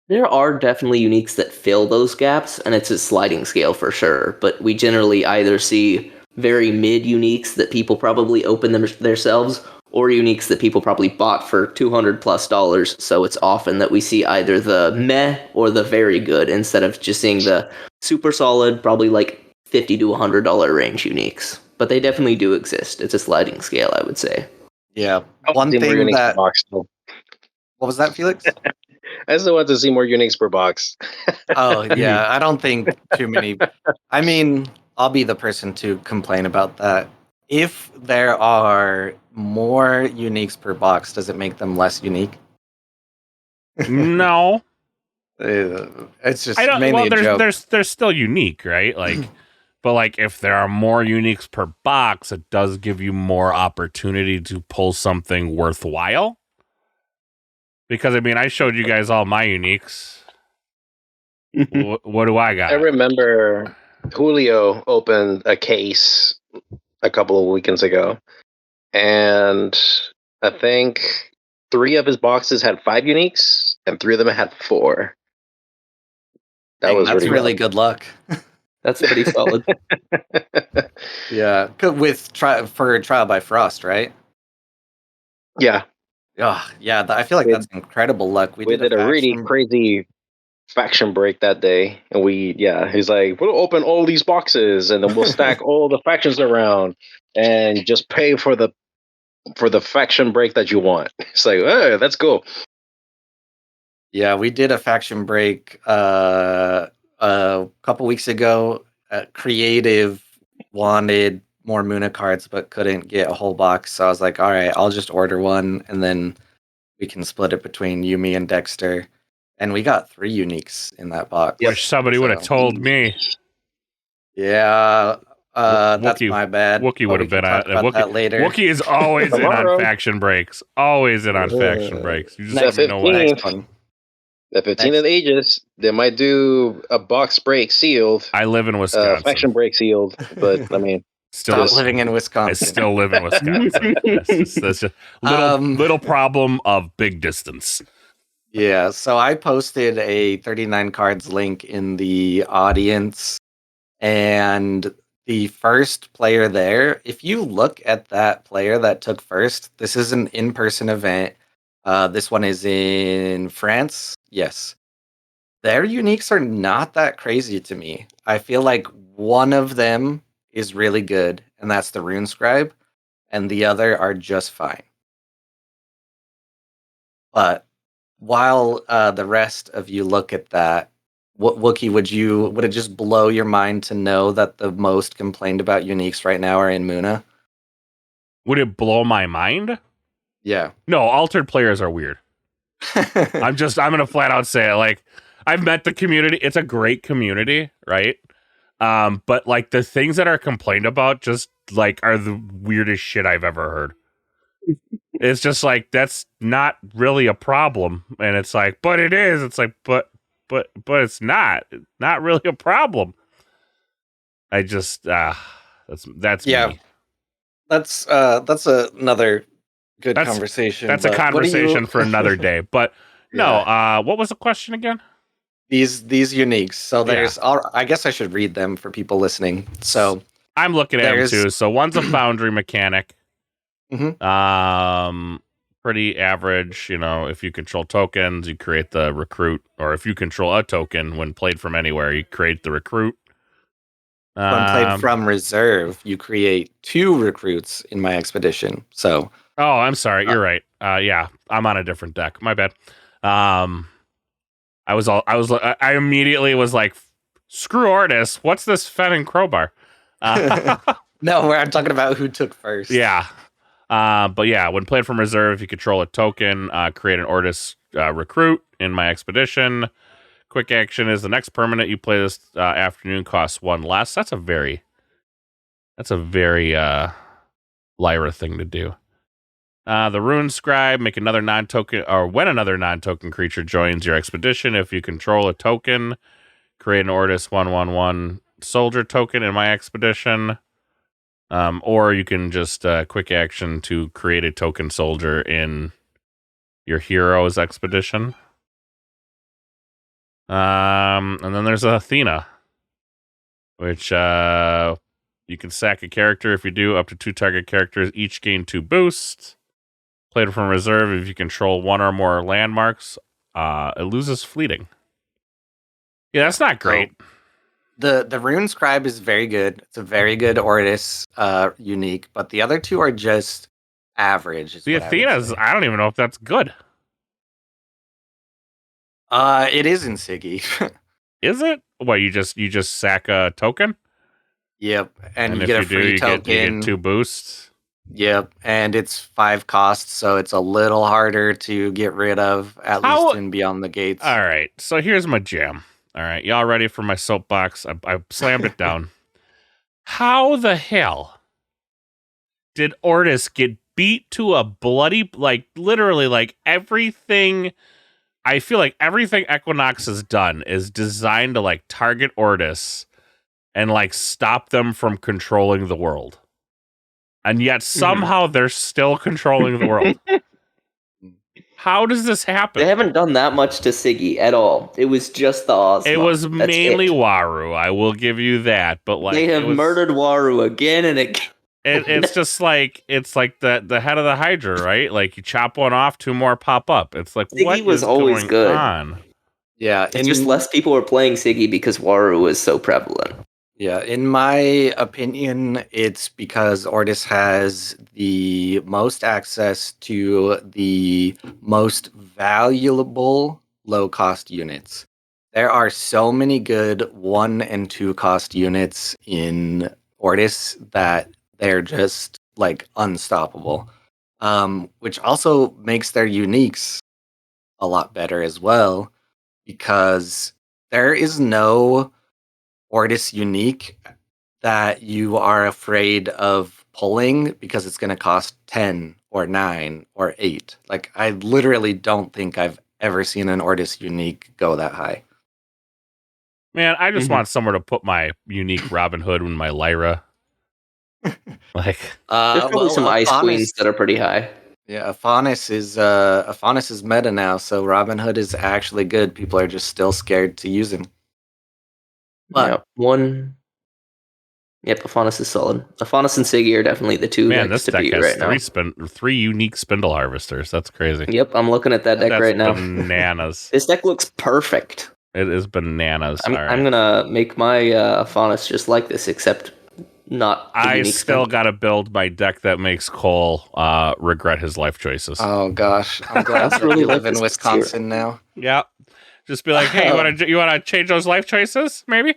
There are definitely uniques that fill those gaps, and it's a sliding scale for sure. But we generally either see very mid uniques that people probably open themselves, or uniques that people probably bought for $200+. So it's often that we see either the meh or the very good instead of just seeing the super solid, probably $50 to $100 range uniques. But they definitely do exist. It's a sliding scale, I would say. Yeah. One thing that... What was that, Felix? I still want to see more uniques per box. Oh, yeah. I don't think too many... I mean, I'll be the person to complain about that. If there are more uniques per box, does it make them less unique? No. It's just mainly a joke. There's still unique, right? But if there are more uniques per box, it does give you more opportunity to pull something worthwhile. Because I showed you guys all my uniques. What do I got? I remember Julio opened a case a couple of weekends ago, and I think 3 of his boxes had 5 uniques, and 3 of them had 4. That's really good luck. That's pretty solid. Yeah, for Trial by Frost, right? Yeah. Oh, yeah. I feel like that's incredible luck. We did a really crazy faction break that day, and he's like, we'll open all these boxes, and then we'll stack all the factions around, and just pay for the faction break that you want. It's like, oh, that's cool. Yeah, we did a faction break a couple weeks ago. Creative wanted more Muna cards, but couldn't get a whole box. So I was like, all right, I'll just order one, and then we can split it between Yumi and Dexter. And we got 3 uniques in that box. Wish somebody would have told me. Yeah, that's my bad. Wookie would have been at that later. Wookie is always in on faction breaks. Always in on faction breaks. You just never know what next one. The 15th Aegis, they might do a box break sealed. I live in Wisconsin. Faction break sealed, but Stop living in Wisconsin. I still live in Wisconsin. That's just little problem of big distance. Yeah, so I posted a 39 cards link in the audience, and the first player there, if you look at that player that took first, this is an in-person event. This one is in France. Yes. Their uniques are not that crazy to me. I feel like one of them is really good, and that's the Rune Scribe, and the other are just fine. But while the rest of you look at that, Wookie, would it just blow your mind to know that the most complained about uniques right now are in Muna? Would it blow my mind? Yeah. No, altered players are weird. I'm gonna flat out say it. Like, I've met the community. It's a great community, right? But like the things that are complained about just like are the weirdest shit I've ever heard. It's just like, that's not really a problem. And it's like, but it is. It's like, but it's not really a problem. I just, that's yeah. me. That's another good conversation. That's a conversation for another day. But no, what was the question again? These uniques. So there's, I guess I should read them for people listening. So I'm looking at them too. So one's a foundry mechanic. Mm-hmm. Pretty average. You know, if you control tokens, you create the recruit, or if you control a token when played from anywhere, you create the recruit. When played from reserve, you create 2 recruits in my expedition. So, oh, I'm sorry, you're right. Yeah, I'm on a different deck. My bad. I immediately was like, screw Ortis. What's this Fen and Crowbar? No, I'm talking about who took first. Yeah. But yeah, when played from reserve, you control a token, create an Ortis recruit in my expedition. Quick action is the next permanent you play this afternoon costs 1 less. That's a very Lyra thing to do. The Rune Scribe, make another non-token, or when another non-token creature joins your expedition, if you control a token, create an Ortis 1/1/1 soldier token in my expedition. Or you can just quick action to create a token soldier in your hero's expedition. And then there's Athena, which you can sack a character. If you do, up to 2 target characters each gain 2 boosts. Played from reserve, if you control 1 or more landmarks, it loses fleeting. Yeah, that's not great. The Rune Scribe is very good. It's a very good Ortis unique, but the other 2 are just average. The Athena's, I don't even know if that's good. It is in Siggy. Is it? What, you just sack a token? Yep, and you get a free token. You get 2 boosts. Yep, and it's 5 costs, so it's a little harder to get rid of, at least in Beyond the Gates. All right, so here's my jam. All right, y'all ready for my soapbox? I slammed it down. How the hell did Ortis get beat to a bloody, like, literally, like, everything... I feel like everything Equinox has done is designed to, like, target Ortis and, like, stop them from controlling the world. And yet somehow they're still controlling the world. How does this happen? They haven't done that much to Siggy at all. It was just the Ozma. It was mainly Waru. I will give you that. But like, they have murdered Waru again and again. It's just like, it's like the head of the Hydra, right? Like, you chop one off, 2 more pop up. It's like, Siggy what was is always going good. on? Yeah, it's just less people were playing Siggy because Waru was so prevalent. Yeah, in my opinion, it's because Ortis has the most access to the most valuable low-cost units. There are so many good 1 and 2 cost units in Ortis that they're just, like, unstoppable. Which also makes their uniques a lot better as well, because there is no Ortis unique that you are afraid of pulling because it's going to cost 10 or 9 or 8. Like, I literally don't think I've ever seen an Ortis unique go that high. Man, I just want somewhere to put my unique Robin Hood and my Lyra. Like, there's probably some Ice Queens that are pretty high. Yeah, Aphanis is meta now, so Robin Hood is actually good. People are just still scared to use him. But Aphanis is solid. Aphanis and Siggy are definitely the 2 this deck has right now. 3 unique Spindle Harvesters. That's crazy. Yep, I'm looking at that deck right now. Bananas. This deck looks perfect. It is bananas. I'm gonna make my Aphanis just like this, except not. I still got to build my deck that makes Cole regret his life choices. Oh gosh, I'm glad that you live in Wisconsin now. Yeah, just be like, hey, you want to change those life choices? Maybe.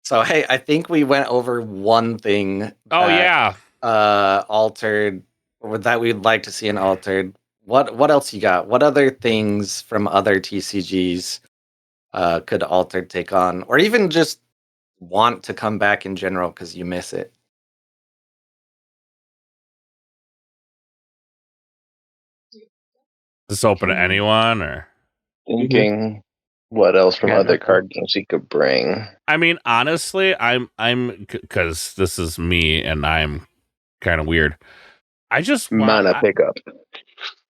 So hey, I think we went over one thing. Altered, or that we'd like to see in Altered. What else you got? What other things from other TCGs could Altered take on, or even just want to come back in general because you miss it? Is this open to anyone, or thinking what else from other card games you could bring? I mean, honestly, I'm because this is me and I'm kind of weird. I just want mana pickup.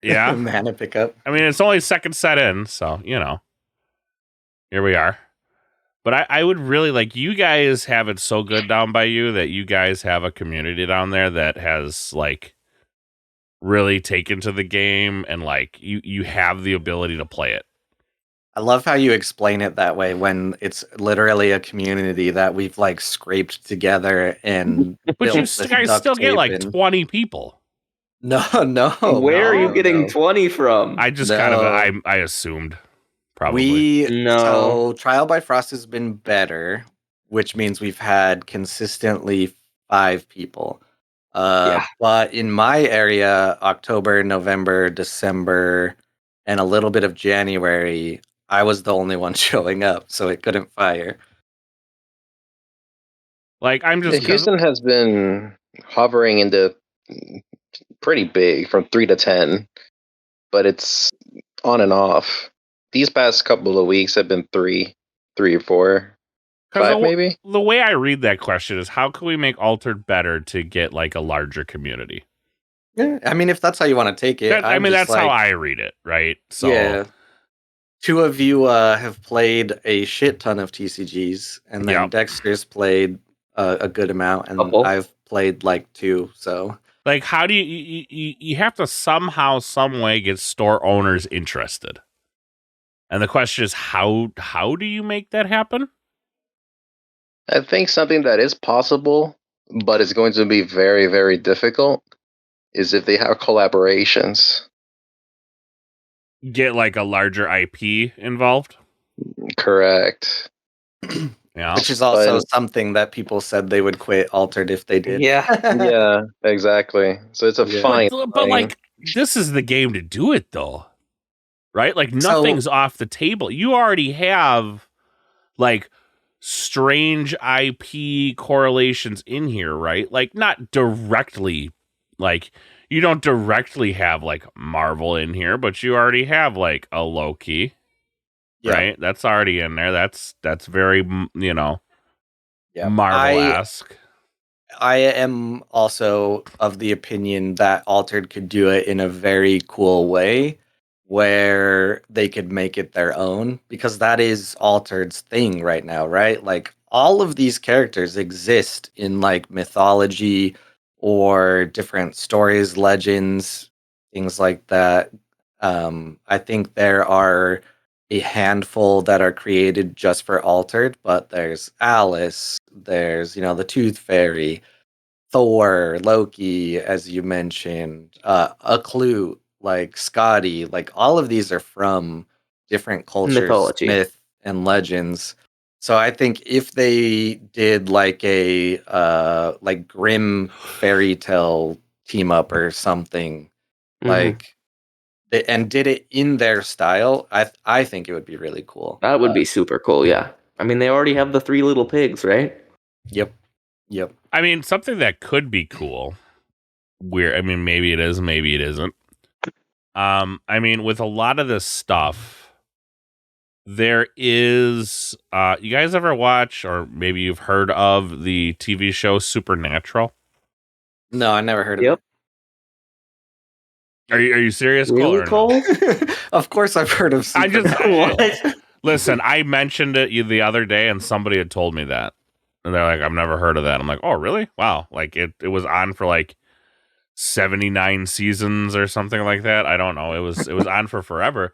Yeah, mana pickup. I mean, it's only second set in, so here we are. But I would really like, you guys have it so good down by you that you guys have a community down there that has like really taken to the game, and like you have the ability to play it. I love how you explain it that way when it's literally a community that we've like scraped together and but you guys still get like 20 people. No. Where are you getting 20 from? I just I assumed. Probably. So Trial by Frost has been better, which means we've had consistently 5 people. But in my area, October, November, December, and a little bit of January, I was the only one showing up, so it couldn't fire. Like, I'm just... Houston has been hovering into pretty big, from 3 to 10, but it's on and off. These past couple of weeks have been 3 or 4, 5 maybe. The way I read that question is, how can we make Altered better to get like a larger community? Yeah, I mean, if that's how you want to take it. That's how I read it, right? So yeah. 2 of you have played a shit ton of TCGs, and then Dexter's played a good amount, and I've played like 2. So, like, how do you have to somehow, some way get store owners interested? And the question is, how do you make that happen? I think something that is possible, but it's going to be very, very difficult, is if they have collaborations. Get like a larger IP involved? Correct. Yeah. Which is also something that people said they would quit Altered if they did. Yeah. Yeah, exactly. So it's a fine. But like, this is the game to do it, though. Right? Like, nothing's off the table. You already have like strange IP correlations in here, right? Like, not directly, like, you don't directly have like Marvel in here, but you already have like a Loki, right? That's already in there. That's very, Marvel-esque. I am also of the opinion that Altered could do it in a very cool way, where they could make it their own, because that is Altered's thing right now, right? Like, all of these characters exist in like mythology or different stories, legends, things like that. I think there are a handful that are created just for Altered, but there's Alice, there's, the Tooth Fairy, Thor, Loki, as you mentioned, a Clue, like Scotty, like all of these are from different cultures, mythology, myth and legends. So I think if they did like a like Grimm fairy tale team up or something, like, and did it in their style, I think it would be really cool. That would be super cool. Yeah, I mean, they already have the 3 little pigs, right? Yep. I mean, something that could be cool. Maybe it is, maybe it isn't. I mean, with a lot of this stuff, there is, you guys ever watch, or maybe you've heard of, the TV show Supernatural? No, I never heard of it. Are you serious, really, Cole? Of course I've heard of Supernatural. Listen, I mentioned it the other day, and somebody had told me that. And they're like, I've never heard of that. I'm like, oh, really? Wow. Like, it was on for like 79 seasons or something like that. I don't know. It was on for forever.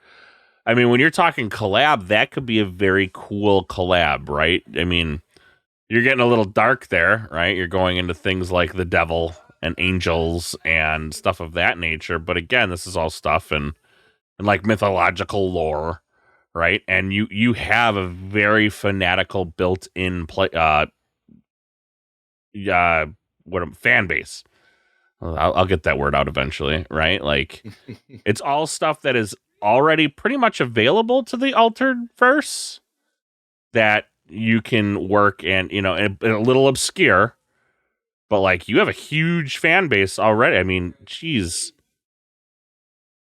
I mean, when you're talking collab, that could be a very cool collab, right? I mean, you're getting a little dark there, right? You're going into things like the devil and angels and stuff of that nature. But again, this is all stuff and like mythological lore, right? And you have a very fanatical built-in play fan base. I'll get that word out eventually, right? Like it's all stuff that is already pretty much available to the Altered verse that you can work and and a little obscure, but like you have a huge fan base already. I mean, geez,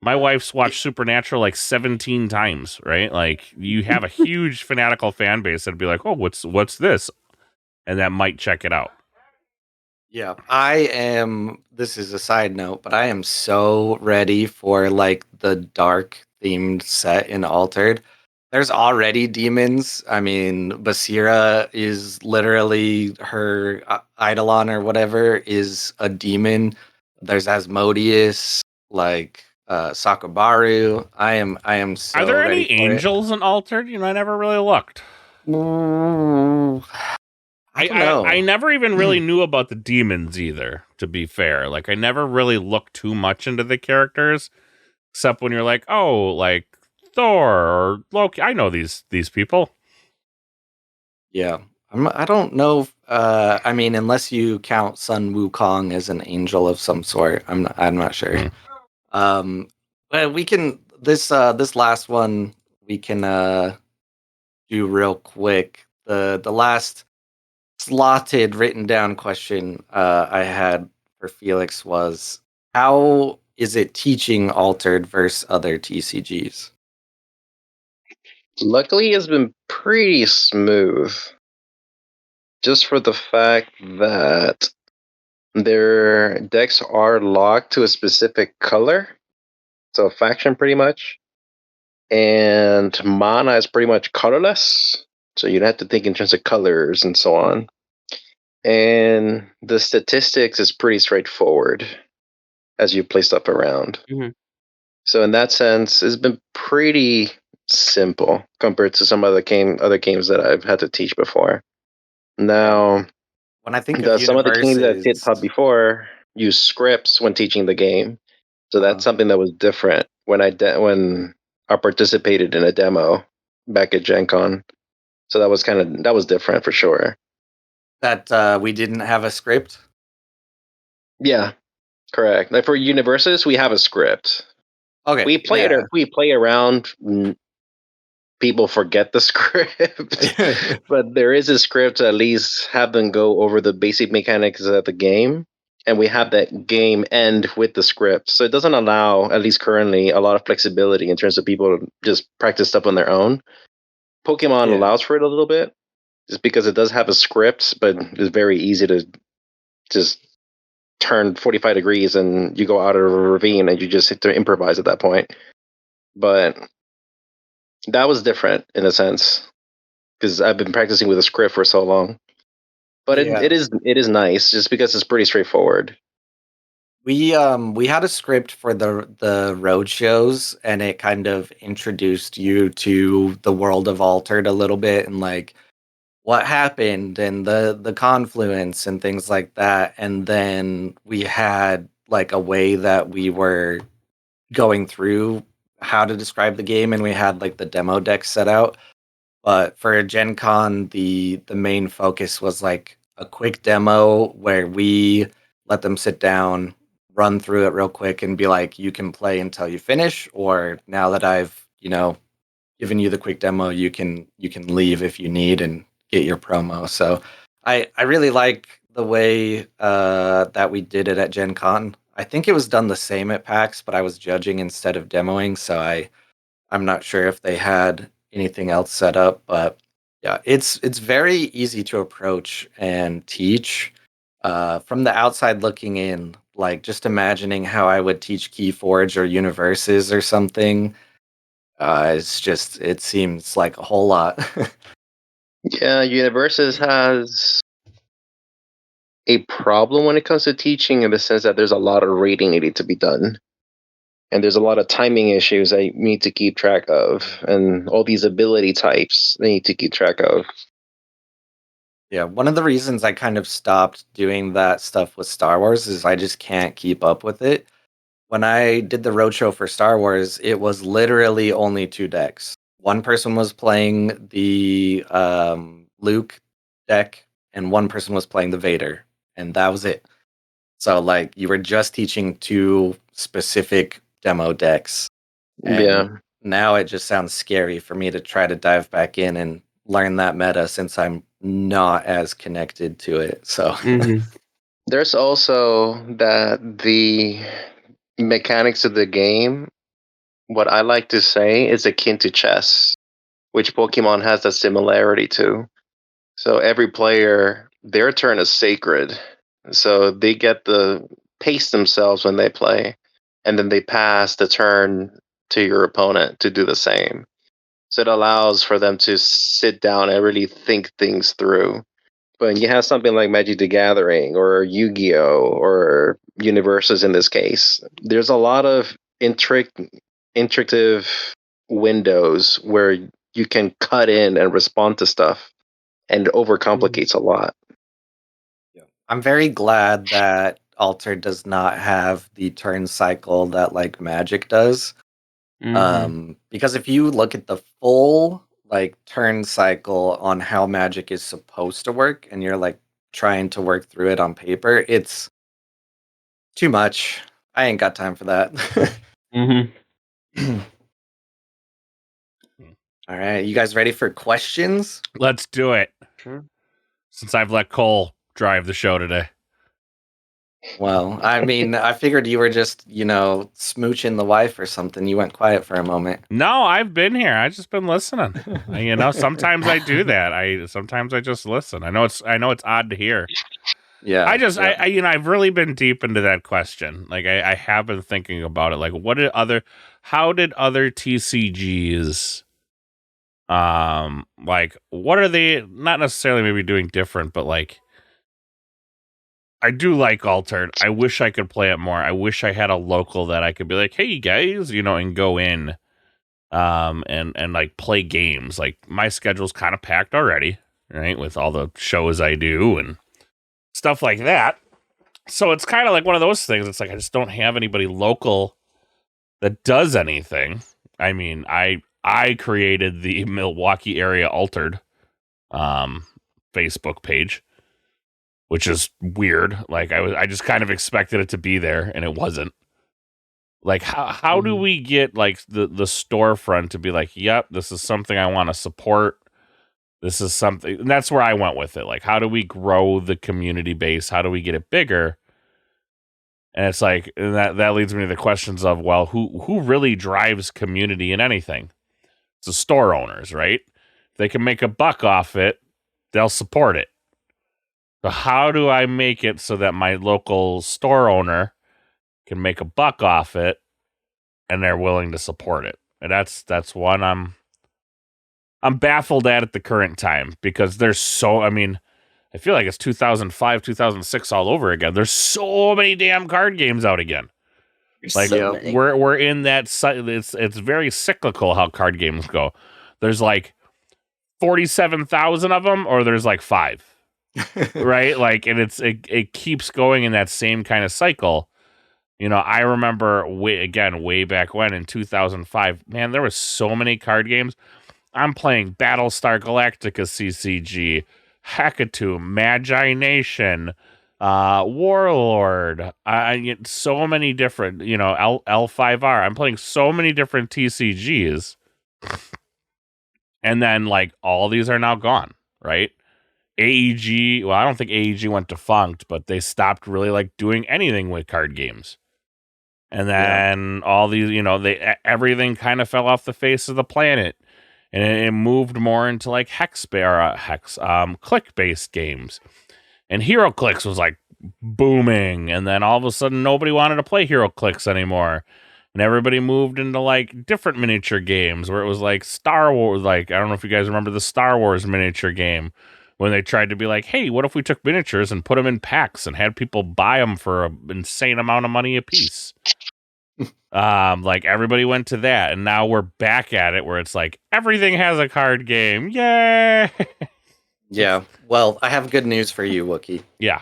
my wife's watched Supernatural like 17 times, right? Like you have a huge fanatical fan base that'd be like, oh, what's this? And that might check it out. Yeah, this is a side note, but I am so ready for like the dark themed set in Altered. There's already demons. I mean, Basira is literally her Eidolon or whatever is a demon. There's Asmodeus, like Sakabaru. I am so Are there ready any angels in Altered? I never really looked. I never even really knew about the demons either, to be fair. Like, I never really looked too much into the characters, except when you're like, oh, like Thor or Loki. I know these people. Yeah. I don't know. I mean, unless you count Sun Wukong as an angel of some sort, I'm not sure. But we can this last one we can do real quick. The last slotted written down question I had for Felix was, how is it teaching Altered versus other TCGs? Luckily, it's been pretty smooth. Just for the fact that their decks are locked to a specific color, so a faction pretty much, and mana is pretty much colorless, so you'd have to think in terms of colors and so on. And the statistics is pretty straightforward as you play stuff around. Mm-hmm. So in that sense, it's been pretty simple compared to some other games that I've had to teach before. Now, when I think of some of the games that I taught before use scripts when teaching the game, so that's something that was different when I participated in a demo back at Gen Con. So that was different for sure. That we didn't have a script? Yeah, correct. Like for Universes, we have a script. Okay. We play around. People forget the script, but there is a script to at least have them go over the basic mechanics of the game, and we have that game end with the script. So it doesn't allow, at least currently, a lot of flexibility in terms of people to just practice stuff on their own. Pokemon allows for it a little bit, just because it does have a script, but it's very easy to just turn 45 degrees and you go out of a ravine and you just have to improvise at that point. But that was different in a sense because I've been practicing with a script for so long. But it is nice just because it's pretty straightforward. We had a script for the road shows, and it kind of introduced you to the world of Altered a little bit and like what happened and the confluence and things like that. And then we had like a way that we were going through how to describe the game, and we had like the demo deck set out. But for Gen Con, the main focus was like a quick demo where we let them sit down, run through it real quick, and be like, you can play until you finish, or now that I've, given you the quick demo, you can leave if you need and get your promo. So I really like the way that we did it at Gen Con. I think it was done the same at PAX, but I was judging instead of demoing, so I'm not sure if they had anything else set up, but yeah, it's very easy to approach and teach. From the outside looking in, like just imagining how I would teach Keyforge or Universes or something, it seems like a whole lot. Yeah, Universes has a problem when it comes to teaching in the sense that there's a lot of reading needed to be done. And there's a lot of timing issues I need to keep track of, and all these ability types they need to keep track of. Yeah, one of the reasons I kind of stopped doing that stuff with Star Wars is I just can't keep up with it. When I did the roadshow for Star Wars, it was literally only 2 decks. One person was playing the Luke deck, and one person was playing the Vader, and that was it. So, like, you were just teaching 2 specific demo decks. And now it just sounds scary for me to try to dive back in and learn that meta since I'm not as connected to it. So there's also that the mechanics of the game, what I like to say, is akin to chess, which Pokemon has a similarity to. So every player, their turn is sacred. So they get to pace themselves when they play, and then they pass the turn to your opponent to do the same. So it allows for them to sit down and really think things through. But you have something like Magic the Gathering or Yu-Gi-Oh! Or Universes in this case. There's a lot of intricate windows where you can cut in and respond to stuff, and it overcomplicates a lot. I'm very glad that Altered does not have the turn cycle that like Magic does. Because if you look at the full like turn cycle on how Magic is supposed to work, and you're like trying to work through it on paper, it's too much. I ain't got time for that. All right, you guys ready for questions? Let's do it. Sure. Since I've let Cole drive the show today. Well, I mean, I figured you were just, smooching the wife or something. You went quiet for a moment. No, I've been here. I've just been listening. Sometimes I do that. Sometimes I just listen. I know it's odd to hear. Yeah. I've really been deep into that question. Like I have been thinking about it. Like how did other TCGs, like what are they not necessarily maybe doing different, but like, I do like Altered. I wish I could play it more. I wish I had a local that I could be like, hey guys, and go in, and like play games. Like my schedule's kind of packed already, right? With all the shows I do and stuff like that. So it's kind of like one of those things. It's like, I just don't have anybody local that does anything. I mean, I created the Milwaukee area Altered, Facebook page, which is weird. Like I just kind of expected it to be there, and it wasn't. Like how do we get like the storefront to be like, yep, this is something I want to support. This is something, and that's where I went with it. Like, how do we grow the community base? How do we get it bigger? And it's like, and that leads me to the questions of, well, who really drives community in anything? It's the store owners, right? If they can make a buck off it, they'll support it. So how do I make it so that my local store owner can make a buck off it and they're willing to support it? And that's one I'm baffled at the current time, because I feel like it's 2005, 2006 all over again. There's so many damn card games out again. Like we're in that it's very cyclical how card games go. There's like 47,000 of them, or there's like 5. Right? Like, and it keeps going in that same kind of cycle. I remember way back when in 2005, man, there was so many card games. I'm playing Battlestar Galactica CCG, Hecatomb, Magi Nation, Warlord. I get so many different, L5R. I'm playing so many different TCGs. And then like all these are now gone, right? AEG, well, I don't think AEG went defunct, but they stopped really like doing anything with card games. And then all these, everything kind of fell off the face of the planet, and it moved more into like click-based games. And HeroClix was like booming, and then all of a sudden nobody wanted to play HeroClix anymore. And everybody moved into like different miniature games where it was like Star Wars. Like, I don't know if you guys remember the Star Wars miniature game, when they tried to be like, hey, what if we took miniatures and put them in packs and had people buy them for an insane amount of money a piece? Like everybody went to that, and now we're back at it where it's like everything has a card game. Yay! Yeah. Well, I have good news for you, Wookie. Yeah.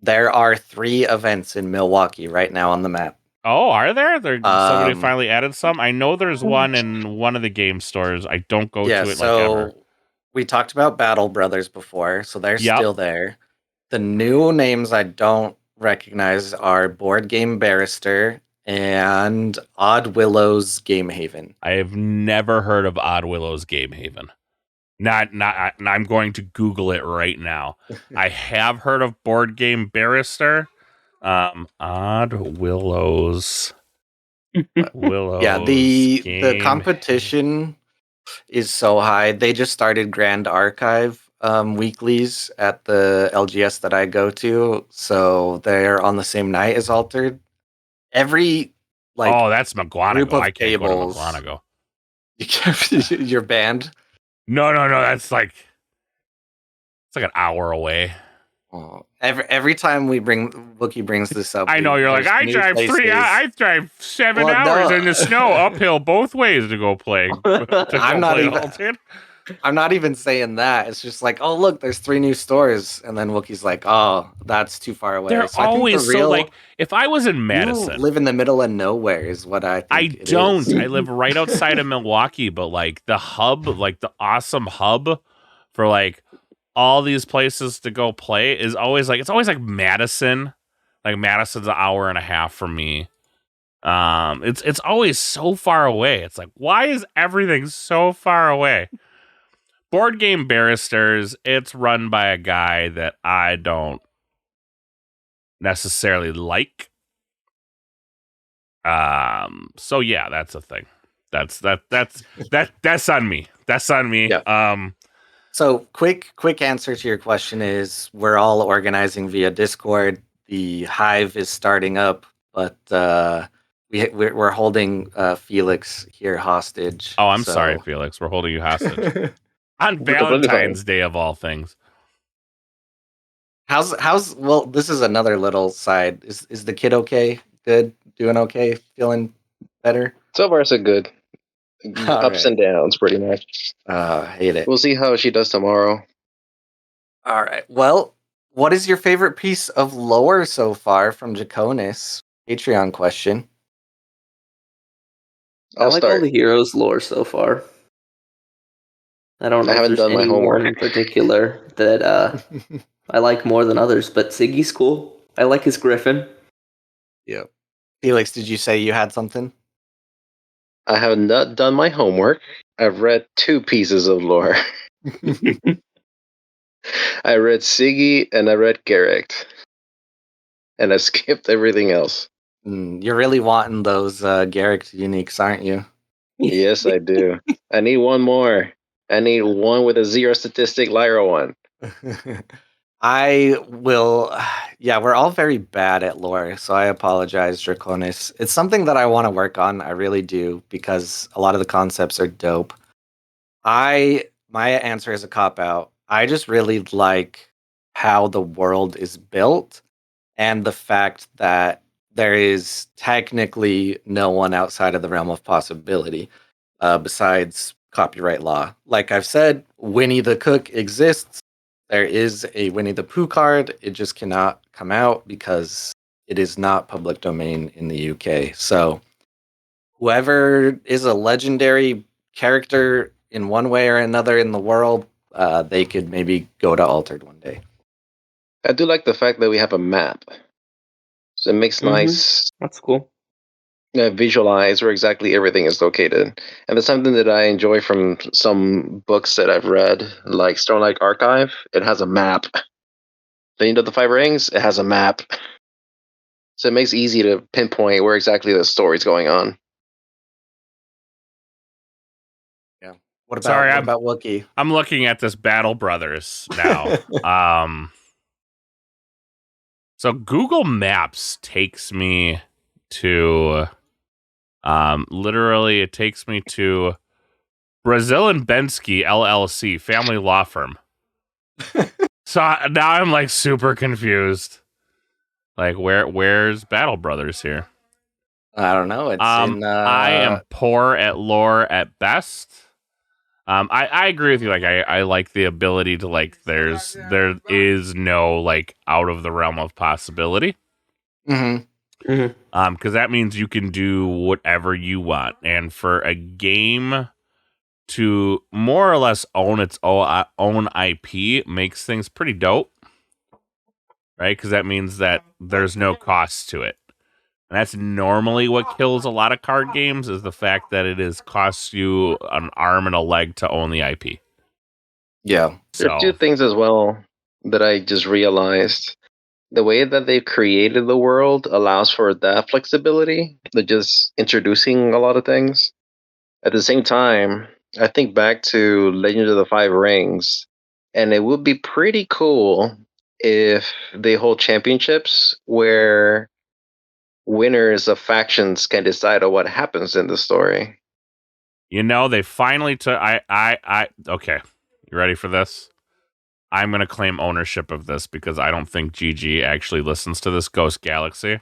There are 3 events in Milwaukee right now on the map. Oh, are there? Somebody finally added some? I know there's one in one of the game stores. I don't go to it like ever. We talked about Battle Brothers before, so they're still there. The new names I don't recognize are Board Game Barrister and Odd Willow's Game Haven. I have never heard of Odd Willow's Game Haven. I'm going to Google it right now. I have heard of Board Game Barrister. Odd Willow's. Yeah, the competition is so high. They just started Grand Archive weeklies at the LGS that I go to, so they're on the same night as Altered. Every that's McGuanago. I can't go to McGuanago. You're banned? No. That's like it's like an hour away. Oh, every time Wookie brings this up, I know you're like I drive 7 hours in the snow uphill both ways to go play. I'm not even saying that. It's just like, oh look, there's 3 new stores, and then Wookie's like, oh, that's too far away. They're always so like. If I was in Madison, you live in the middle of nowhere, is what I think. I don't. I live right outside of Milwaukee, but like the hub, like the awesome hub for like all these places to go play is always like, it's always like Madison. Like Madison's an hour and a half from me. It's always so far away. It's like, why is everything so far away? Board Game Barristers, it's run by a guy that I don't necessarily like. So yeah, that's a thing. That's on me. That's on me. Yeah. So quick answer to your question is we're all organizing via Discord. The Hive is starting up, but we're holding Felix here hostage. Oh, I'm sorry, Felix. We're holding you hostage on Valentine's Day of all things. How's well? This is another little side. Is the kid okay? Good, doing okay, feeling better. So far, so good. Ups and downs, pretty much. Hate it. We'll see how she does tomorrow. All right. Well, what is your favorite piece of lore so far from Jaconis? Patreon question. I like all the heroes lore so far. I don't know if there's any one in particular that I like more than others, but Siggy's cool. I like his griffin. Yeah. Felix, did you say you had something? I have not done my homework. I've read 2 pieces of lore. I read Siggy and I read Garrett. And I skipped everything else. You're really wanting those Garrett uniques, aren't you? Yes, I do. I need one more. I need one with a 0 statistic Lyra one. I will. Yeah, we're all very bad at lore, so I apologize, Draconis. It's something that I want to work on. I really do, because a lot of the concepts are dope. My answer is a cop-out. I just really like how the world is built and the fact that there is technically no one outside of the realm of possibility besides copyright law. Like I've said, Winnie the Cook exists. There is a Winnie the Pooh card. It just cannot come out because it is not public domain in the UK. So whoever is a legendary character in one way or another in the world, they could maybe go to Altered one day. I do like the fact that we have a map. So it makes nice. That's cool. Visualize where exactly everything is located. And that's something that I enjoy from some books that I've read, like Stormlight Archive. It has a map. Then the 5 Rings, it has a map. So it makes it easy to pinpoint where exactly the story's going on. Yeah. What about Wookie? I'm looking at this Battle Brothers now. So Google Maps takes me to literally it takes me to Brazil and Bensky LLC, family law firm. So now I'm like super confused. Like where's Battle Brothers here? I don't know. It's I am poor at lore at best. I agree with you. Like, I like the ability to, like, there is no, like, out of the realm of possibility. Mm-hmm. Mm-hmm. Because that means you can do whatever you want. And for a game to more or less own its own IP makes things pretty dope. Right? Because that means that there's no cost to it. And that's normally what kills a lot of card games, is the fact that it costs you an arm and a leg to own the IP. Yeah. There are two things as well that I just realized. The way that they've created the world allows for that flexibility. They're just introducing a lot of things. At the same time, I think back to Legend of the Five Rings, and it would be pretty cool if they hold championships where winners of factions can decide on what happens in the story. You know, they finally took. Okay, you ready for this? I'm going to claim ownership of this because I don't think GG actually listens to this, Ghost Galaxy.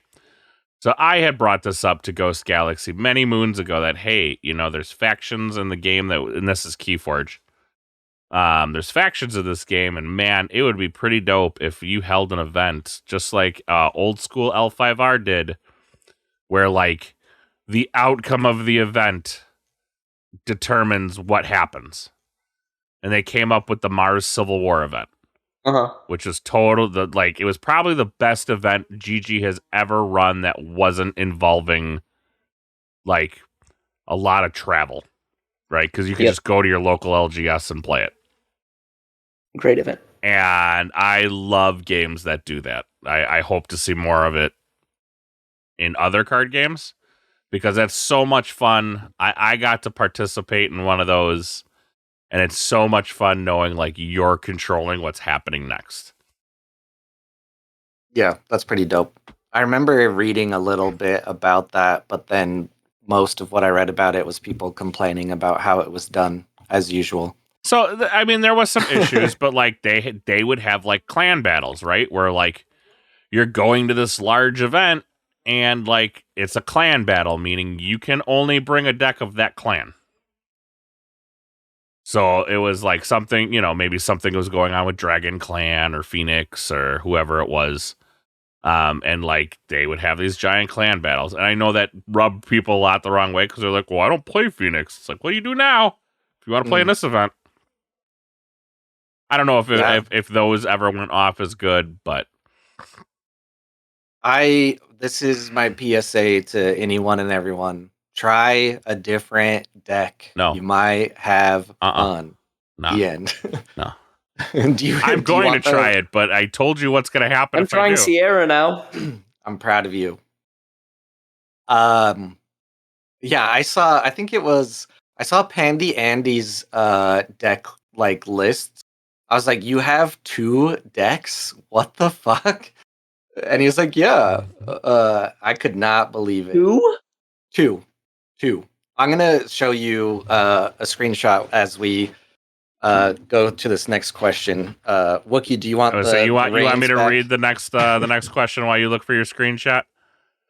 So I had brought this up to Ghost Galaxy many moons ago that, hey, you know, there's factions in the game and this is Keyforge. There's factions in this game, and man, it would be pretty dope if you held an event just like old school L5R did, where like the outcome of the event determines what happens. And they came up with the Mars Civil War event, which is it was probably the best event GG has ever run that wasn't involving like a lot of travel, right? Because you can just go to your local LGS and play it. Great event. And I love games that do that. I hope to see more of it in other card games because that's so much fun. I got to participate in one of those. And it's so much fun knowing, like, you're controlling what's happening next. Yeah, that's pretty dope. I remember reading a little bit about that, but then most of what I read about it was people complaining about how it was done, as usual. So, I mean, there was some issues, but, like, they would have, like, clan battles, right? Where, like, you're going to this large event, and, like, it's a clan battle, meaning you can only bring a deck of that clan. So it was like something, you know, maybe something was going on with Dragon Clan or Phoenix or whoever it was. And like they would have these giant clan battles. And I know that rubbed people a lot the wrong way because they're like, well, I don't play Phoenix. It's like, what do you do now if you want to play in this event? I don't know if those ever went off as good, but this is my PSA to anyone and everyone. Try a different deck. No. You might have fun. No. The end. No. I'm going to try it, but I told you what's going to happen. I'm trying Sierra now. I'm proud of you. Yeah, I saw Pandy Andy's deck like list. I was like, you have 2 decks? What the fuck? And he was like, yeah. I could not believe it. 2. I'm gonna show you a screenshot as we go to this next question. Wookie, do you want you want me to read the next question while you look for your screenshot?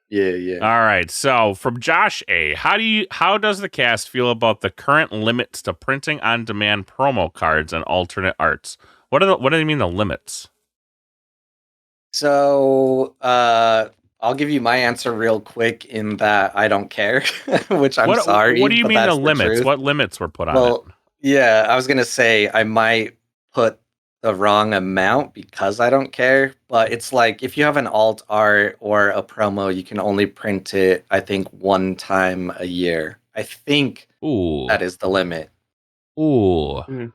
Yeah. All right. So from Josh A, how does the cast feel about the current limits to printing on demand promo cards and alternate arts? What do you mean the limits? So I'll give you my answer real quick in that I don't care, which I'm sorry. What do you mean the limits? What limits were put on it? Yeah, I was going to say I might put the wrong amount because I don't care, but it's like if you have an alt art or a promo, you can only print it, I think, 1 time a year. I think that is the limit. Ooh. Mm-hmm.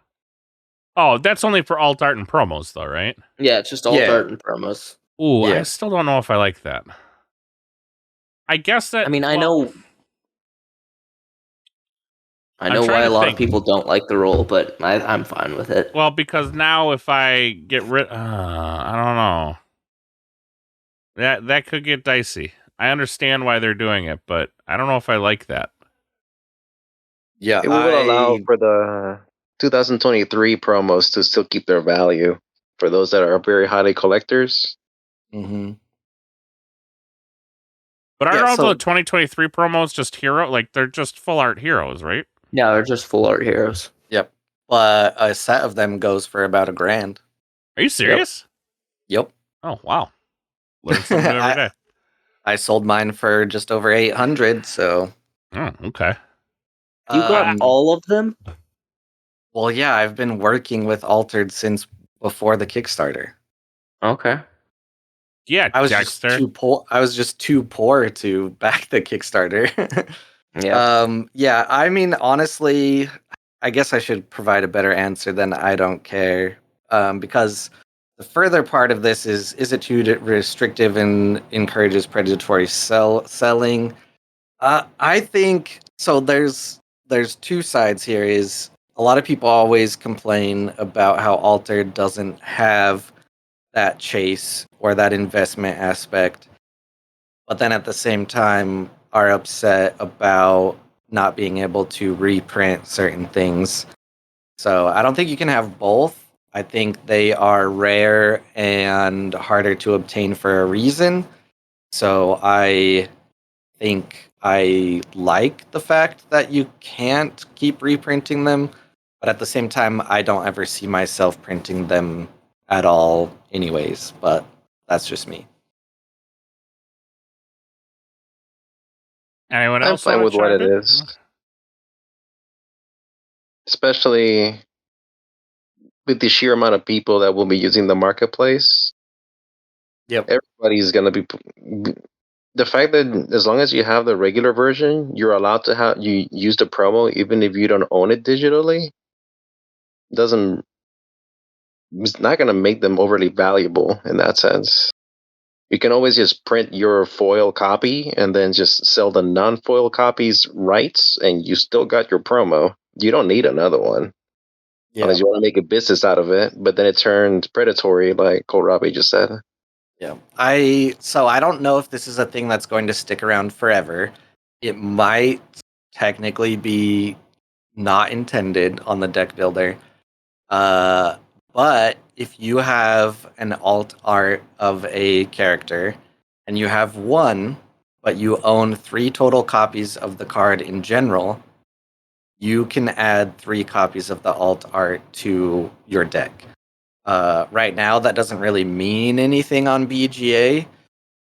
Oh, that's only for alt art and promos, though, right? Yeah, it's just alt art and promos. Ooh, yeah. I still don't know if I like that. I guess that... I mean, I know why a lot of people don't like the role, but I'm fine with it. Well, because now if I get rid... I don't know. That could get dicey. I understand why they're doing it, but I don't know if I like that. Yeah, it will allow for the 2023 promos to still keep their value for those that are very highly collectors. Mm-hmm. But aren't all the 2023 promos just hero? Like, they're just full art heroes, right? Yeah, they're just full art heroes. Yep. but a set of them goes for about $1,000. Are you serious? Yep. Oh wow! Learn something new every day. I sold mine for just over 800. So. Oh, okay. You got all of them? Well, yeah, I've been working with Altered since before the Kickstarter. Okay. Yeah, I was Dexter. just too poor. I was just too poor to back the Kickstarter. Yeah. I mean, honestly, I guess I should provide a better answer than I don't care, because the further part of this is it too restrictive and encourages predatory selling? I think so. There's two sides here. Is a lot of people always complain about how Altered doesn't have that chase or that investment aspect, but then at the same time are upset about not being able to reprint certain things. So I don't think you can have both. I think they are rare and harder to obtain for a reason. So I think I like the fact that you can't keep reprinting them, but at the same time, I don't ever see myself printing them at all anyways, but that's just me. Anyone else? I'm fine with what it is. Especially with the sheer amount of people that will be using the marketplace. Yep. Everybody's going to be... The fact that as long as you have the regular version, you're allowed to you use the promo even if you don't own it digitally, it's not going to make them overly valuable in that sense. You can always just print your foil copy and then just sell the non-foil copies rights, and you still got your promo. You don't need another one. Yeah. Unless you want to make a business out of it, but then it turns predatory, like Kohlrabi just said. Yeah. I don't know if this is a thing that's going to stick around forever. It might technically be not intended on the deck builder. But if you have an alt art of a character and you have one, but you own 3 total copies of the card in general, you can add 3 copies of the alt art to your deck. Right now, that doesn't really mean anything on BGA,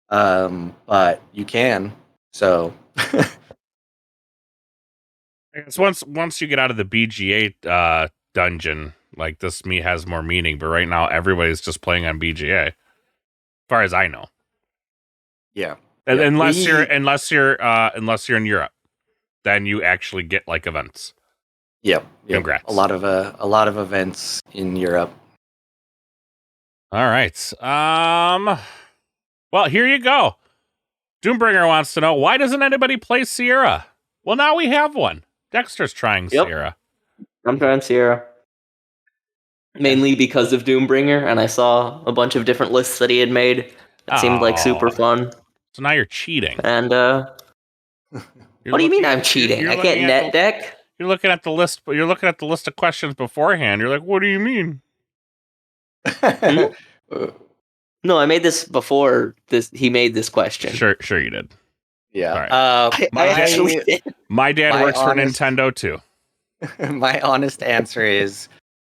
but you can. So, I guess once you get out of the BGA dungeon, like this has more meaning. But right now, everybody's just playing on BGA, as far as I know. Yeah, unless you're in Europe, then you actually get like events. Yep. Congrats. A lot of events in Europe. All right. Well, here you go. Doombringer wants to know, why doesn't anybody play Sierra? Well, now we have one. Dexter's trying Sierra. I'm trying Sierra. Mainly because of Doombringer, and I saw a bunch of different lists that he had made. It seemed like super fun. So now you're cheating. And what do you mean I'm cheating? I can't net deck. You're looking at the list, but you're looking at the list of questions beforehand. You're like, what do you mean? No, I made this before he made this question. Sure you did. Yeah. Right. I actually did. My dad works for Nintendo too. My honest answer is,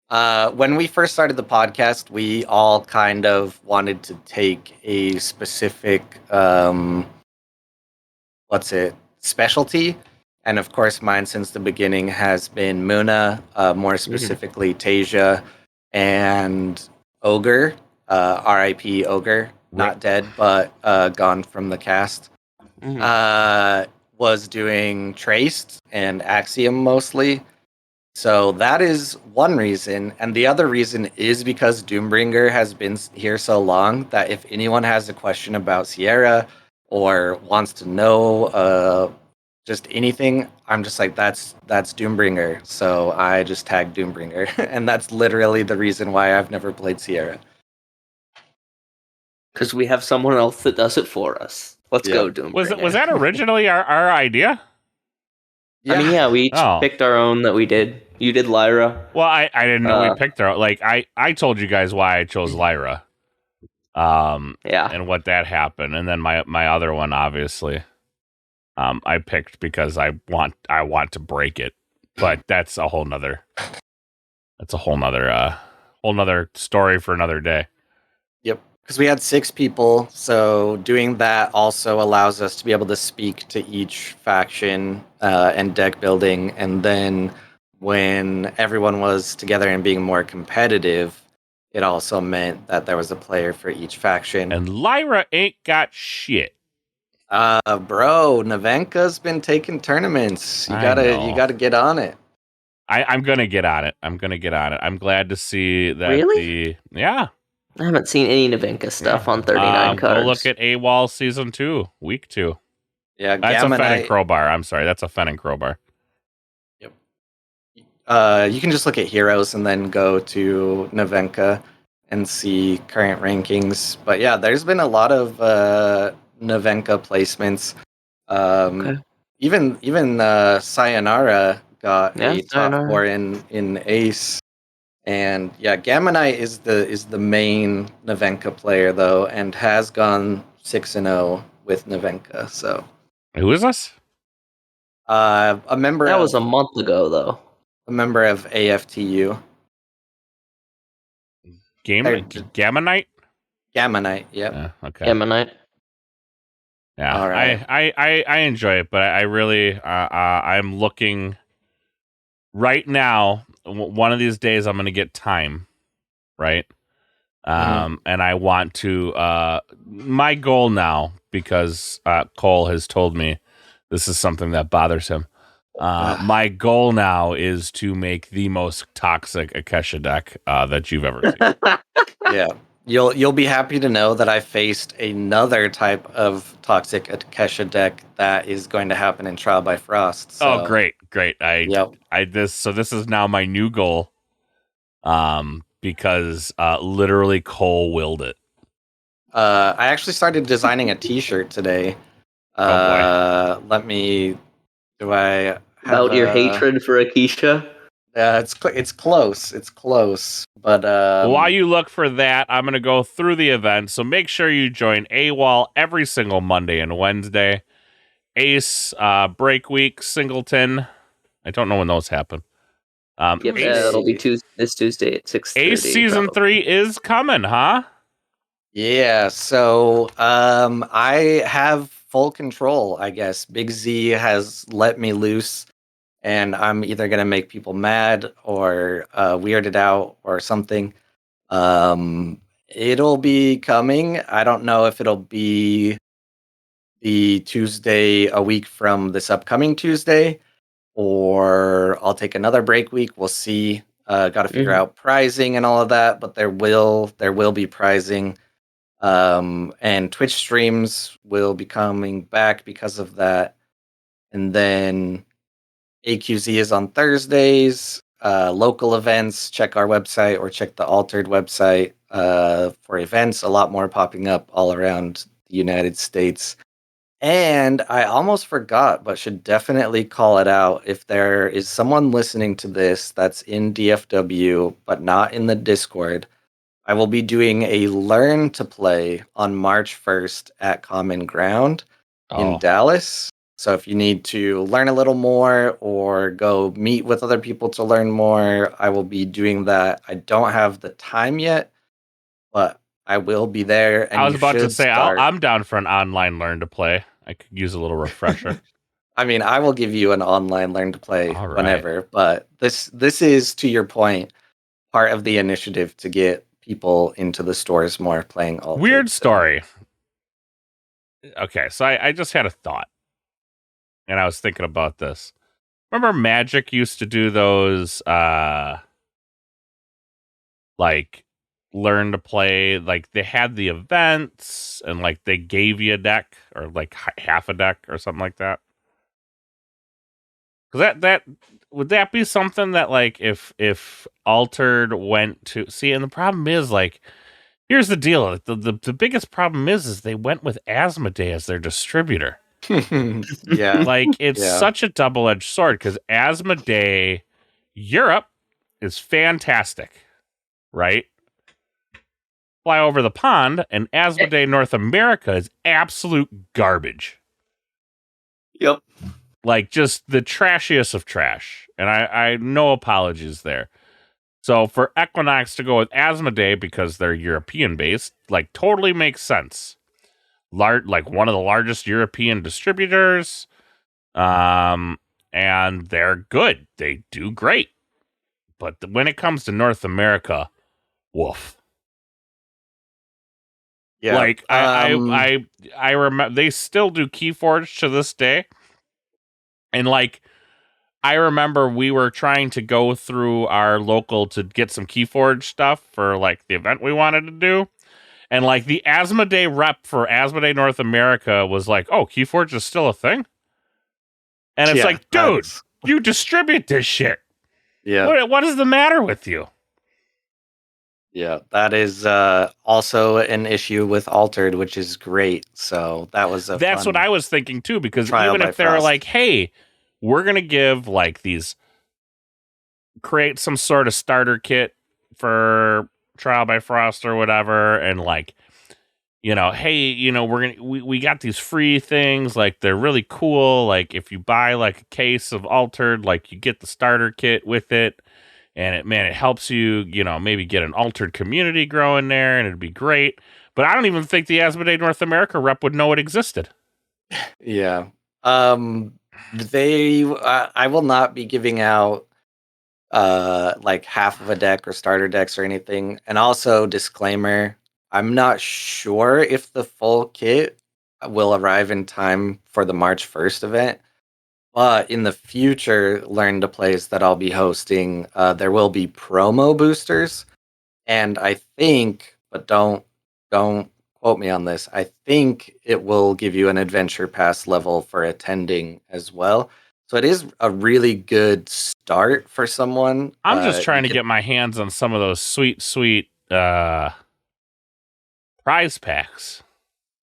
when we first started the podcast, we all kind of wanted to take a specific, specialty. And of course, mine since the beginning has been Muna, more specifically Tasia, and Ogre, R.I.P. Ogre, not dead, but gone from the cast. Was doing Traced and Axiom mostly. So that is one reason. And the other reason is because Doombringer has been here so long that if anyone has a question about Sierra or wants to know just anything, I'm just like, that's Doombringer. So I just tag Doombringer. And that's literally the reason why I've never played Sierra. Because we have someone else that does it for us. Let's go, Doombringer. Was that originally our idea? Yeah. I mean, we each picked our own that we did. You did Lyra. Well, I didn't know we picked our... Like, I told you guys why I chose Lyra. And what that happened. And then my other one, obviously, I picked because I want to break it. But that's a whole nother that's a whole nother story for another day. Yep. Because we had 6 people, so doing that also allows us to be able to speak to each faction and deck building. And then when everyone was together and being more competitive, it also meant that there was a player for each faction. And Lyra ain't got shit. Bro, Navenka's been taking tournaments. You gotta get on it. I'm gonna get on it. I'm glad to see that. Really? Yeah. I haven't seen any Navenka stuff on 39 cards. Go look at AWOL Season 2, Week 2. Yeah, that's a Fen and Crowbar. I'm sorry, that's a Fen and Crowbar. Yep. You can just look at Heroes and then go to Navenka and see current rankings. But yeah, there's been a lot of Navenka placements. Okay. Even Sayonara got a top 4 in Ace. And yeah, Gamma Knight is the main Navenka player though, and has gone 6-0 with Navenka. So who is this? A member. That was a month ago though. A member of AFTU. Gamma Knight. Gamma Knight. Yep. Okay. Gamma Knight. Yeah. All right. I enjoy it, but I really I'm looking right now. One of these days I'm going to get time, right? And I want to, my goal now, because Cole has told me this is something that bothers him. My goal now is to make the most toxic Akesha deck that you've ever seen. Yeah. You'll be happy to know that I faced another type of toxic Akesha deck that is going to happen in Trial by Frost. So. Oh, great. This is now my new goal. Because literally Cole willed it. I actually started designing a T-shirt today. Oh boy. Do I have about your hatred for Akesha? It's close. But while you look for that, I'm going to go through the event. So make sure you join AWOL every single Monday and Wednesday. Ace, Break Week, Singleton. I don't know when those happen. It'll be this Tuesday at 6:30. Ace Season 3 is coming, huh? Yeah, so I have full control, I guess. Big Z has let me loose, and I'm either going to make people mad or weirded out or something. It'll be coming. I don't know if it'll be the Tuesday a week from this upcoming Tuesday, or I'll take another break week. We'll see. Got to figure out pricing and all of that, but there will be pricing. And Twitch streams will be coming back because of that. And then AQZ is on Thursdays. Local events, check our website or check the Altered website for events. A lot more popping up all around the United States. And I almost forgot, but should definitely call it out. If there is someone listening to this that's in DFW, but not in the Discord, I will be doing a Learn to Play on March 1st at Common Ground in Dallas. So if you need to learn a little more or go meet with other people to learn more, I will be doing that. I don't have the time yet, but I will be there. And I was about to say, I'm down for an online Learn to Play. I could use a little refresher. I mean, I will give you an online Learn to Play whenever, but this is, to your point, part of the initiative to get people into the stores more playing Altered. Weird story. Okay, so I just had a thought, and I was thinking about this. Remember Magic used to do those, like, Learn to Play, like they had the events and like they gave you a deck or like half a deck or something like that. Because that would that be something that like if Altered went to see, and the problem is like here's the deal, the biggest problem is they went with Asmodee as their distributor. Yeah, like it's such a double-edged sword because Asmodee Europe is fantastic, right? Fly over the pond, and Asmodee North America is absolute garbage. Yep. Like, just the trashiest of trash. And I no apologies there. So for Equinox to go with Asmodee because they're European based, like totally makes sense. Like one of the largest European distributors, and they're good. They do great. But when it comes to North America, woof. Yeah. Like I remember they still do Keyforge to this day. And like I remember we were trying to go through our local to get some Keyforge stuff for like the event we wanted to do. And like the Asmodee rep for Asmodee North America was like, "Oh, Keyforge is still a thing?" And it's like, dude, you distribute this shit. Yeah. What is the matter with you? Yeah, that is also an issue with Altered, which is great. So that's what I was thinking too, because even if they're like, hey, we're going to give like create some sort of starter kit for Trial by Frost or whatever. And like, hey, we got these free things. Like they're really cool. Like if you buy like a case of Altered, like you get the starter kit with it. And it helps you, maybe get an Altered community growing there, and it'd be great. But I don't even think the Asmodee North America rep would know it existed. Yeah. I will not be giving out like half of a deck or starter decks or anything. And also, disclaimer, I'm not sure if the full kit will arrive in time for the March 1st event. But in the future Learn to Plays that I'll be hosting, there will be promo boosters, and I think, but don't quote me on this, I think it will give you an adventure pass level for attending as well. So it is a really good start for someone. I'm just trying to get my hands on some of those sweet prize packs.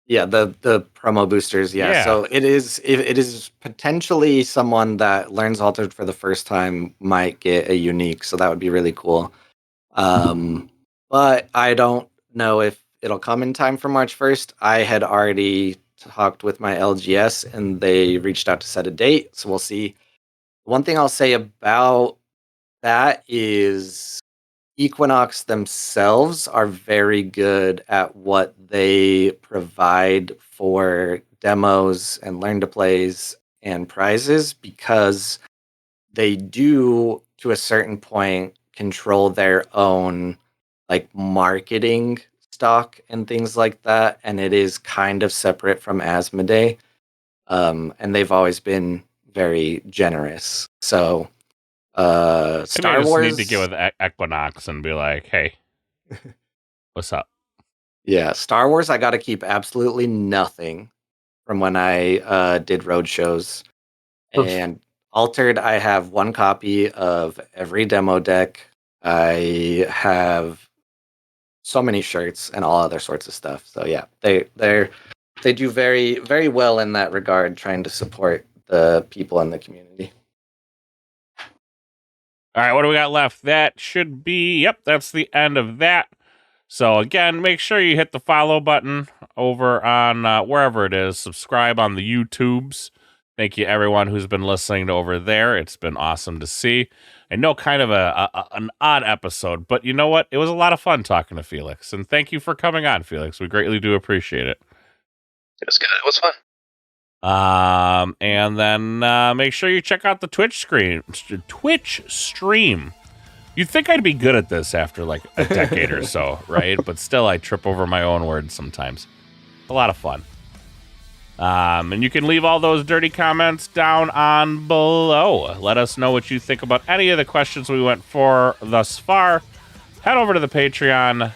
Yeah, the promo boosters. Yeah. So it is potentially someone that learns Altered for the first time might get a unique. So that would be really cool. But I don't know if it'll come in time for March 1st. I had already talked with my LGS and they reached out to set a date. So we'll see. One thing I'll say about that is Equinox themselves are very good at what they provide for demos and Learn to Plays and prizes, because they do, to a certain point, control their own like marketing stock and things like that, and it is kind of separate from Asmodee, and they've always been very generous. So Star Wars need to get with Equinox and be like, hey, what's up? Yeah, Star Wars, I got to keep absolutely nothing from when I did road shows. And Altered, I have one copy of every demo deck. I have so many shirts and all other sorts of stuff. So yeah, they do very, very well in that regard, trying to support the people in the community. All right, what do we got left? That should be, that's the end of that. So again, make sure you hit the follow button over on wherever it is. Subscribe on the YouTubes. Thank you, everyone who's been listening to over there. It's been awesome to see. I know kind of an odd episode, but you know what? It was a lot of fun talking to Felix. And thank you for coming on, Felix. We greatly do appreciate it. It was good. It was fun. And then make sure you check out the Twitch stream. You'd think I'd be good at this after like a decade or so, right? But still, I trip over my own words sometimes. A lot of fun. And you can leave all those dirty comments down on below. Let us know what you think about any of the questions we went for thus far. Head over to the Patreon.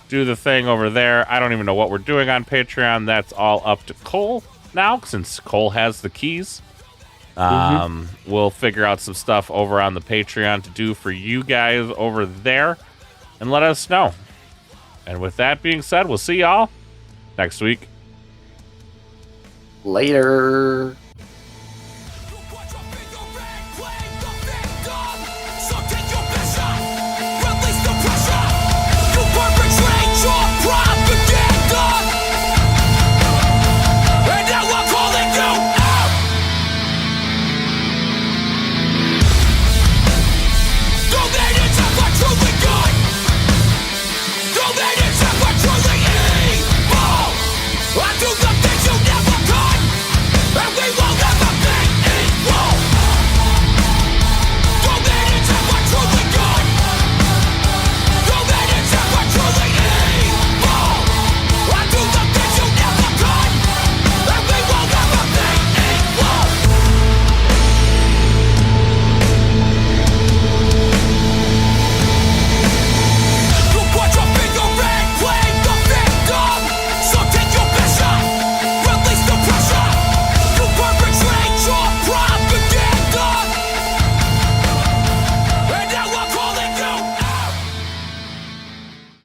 Do the thing over there. I don't even know what we're doing on Patreon. That's all up to Cole now, since Cole has the keys. We'll figure out some stuff over on the Patreon to do for you guys over there, and let us know. And with that being said, we'll see y'all next week. Later.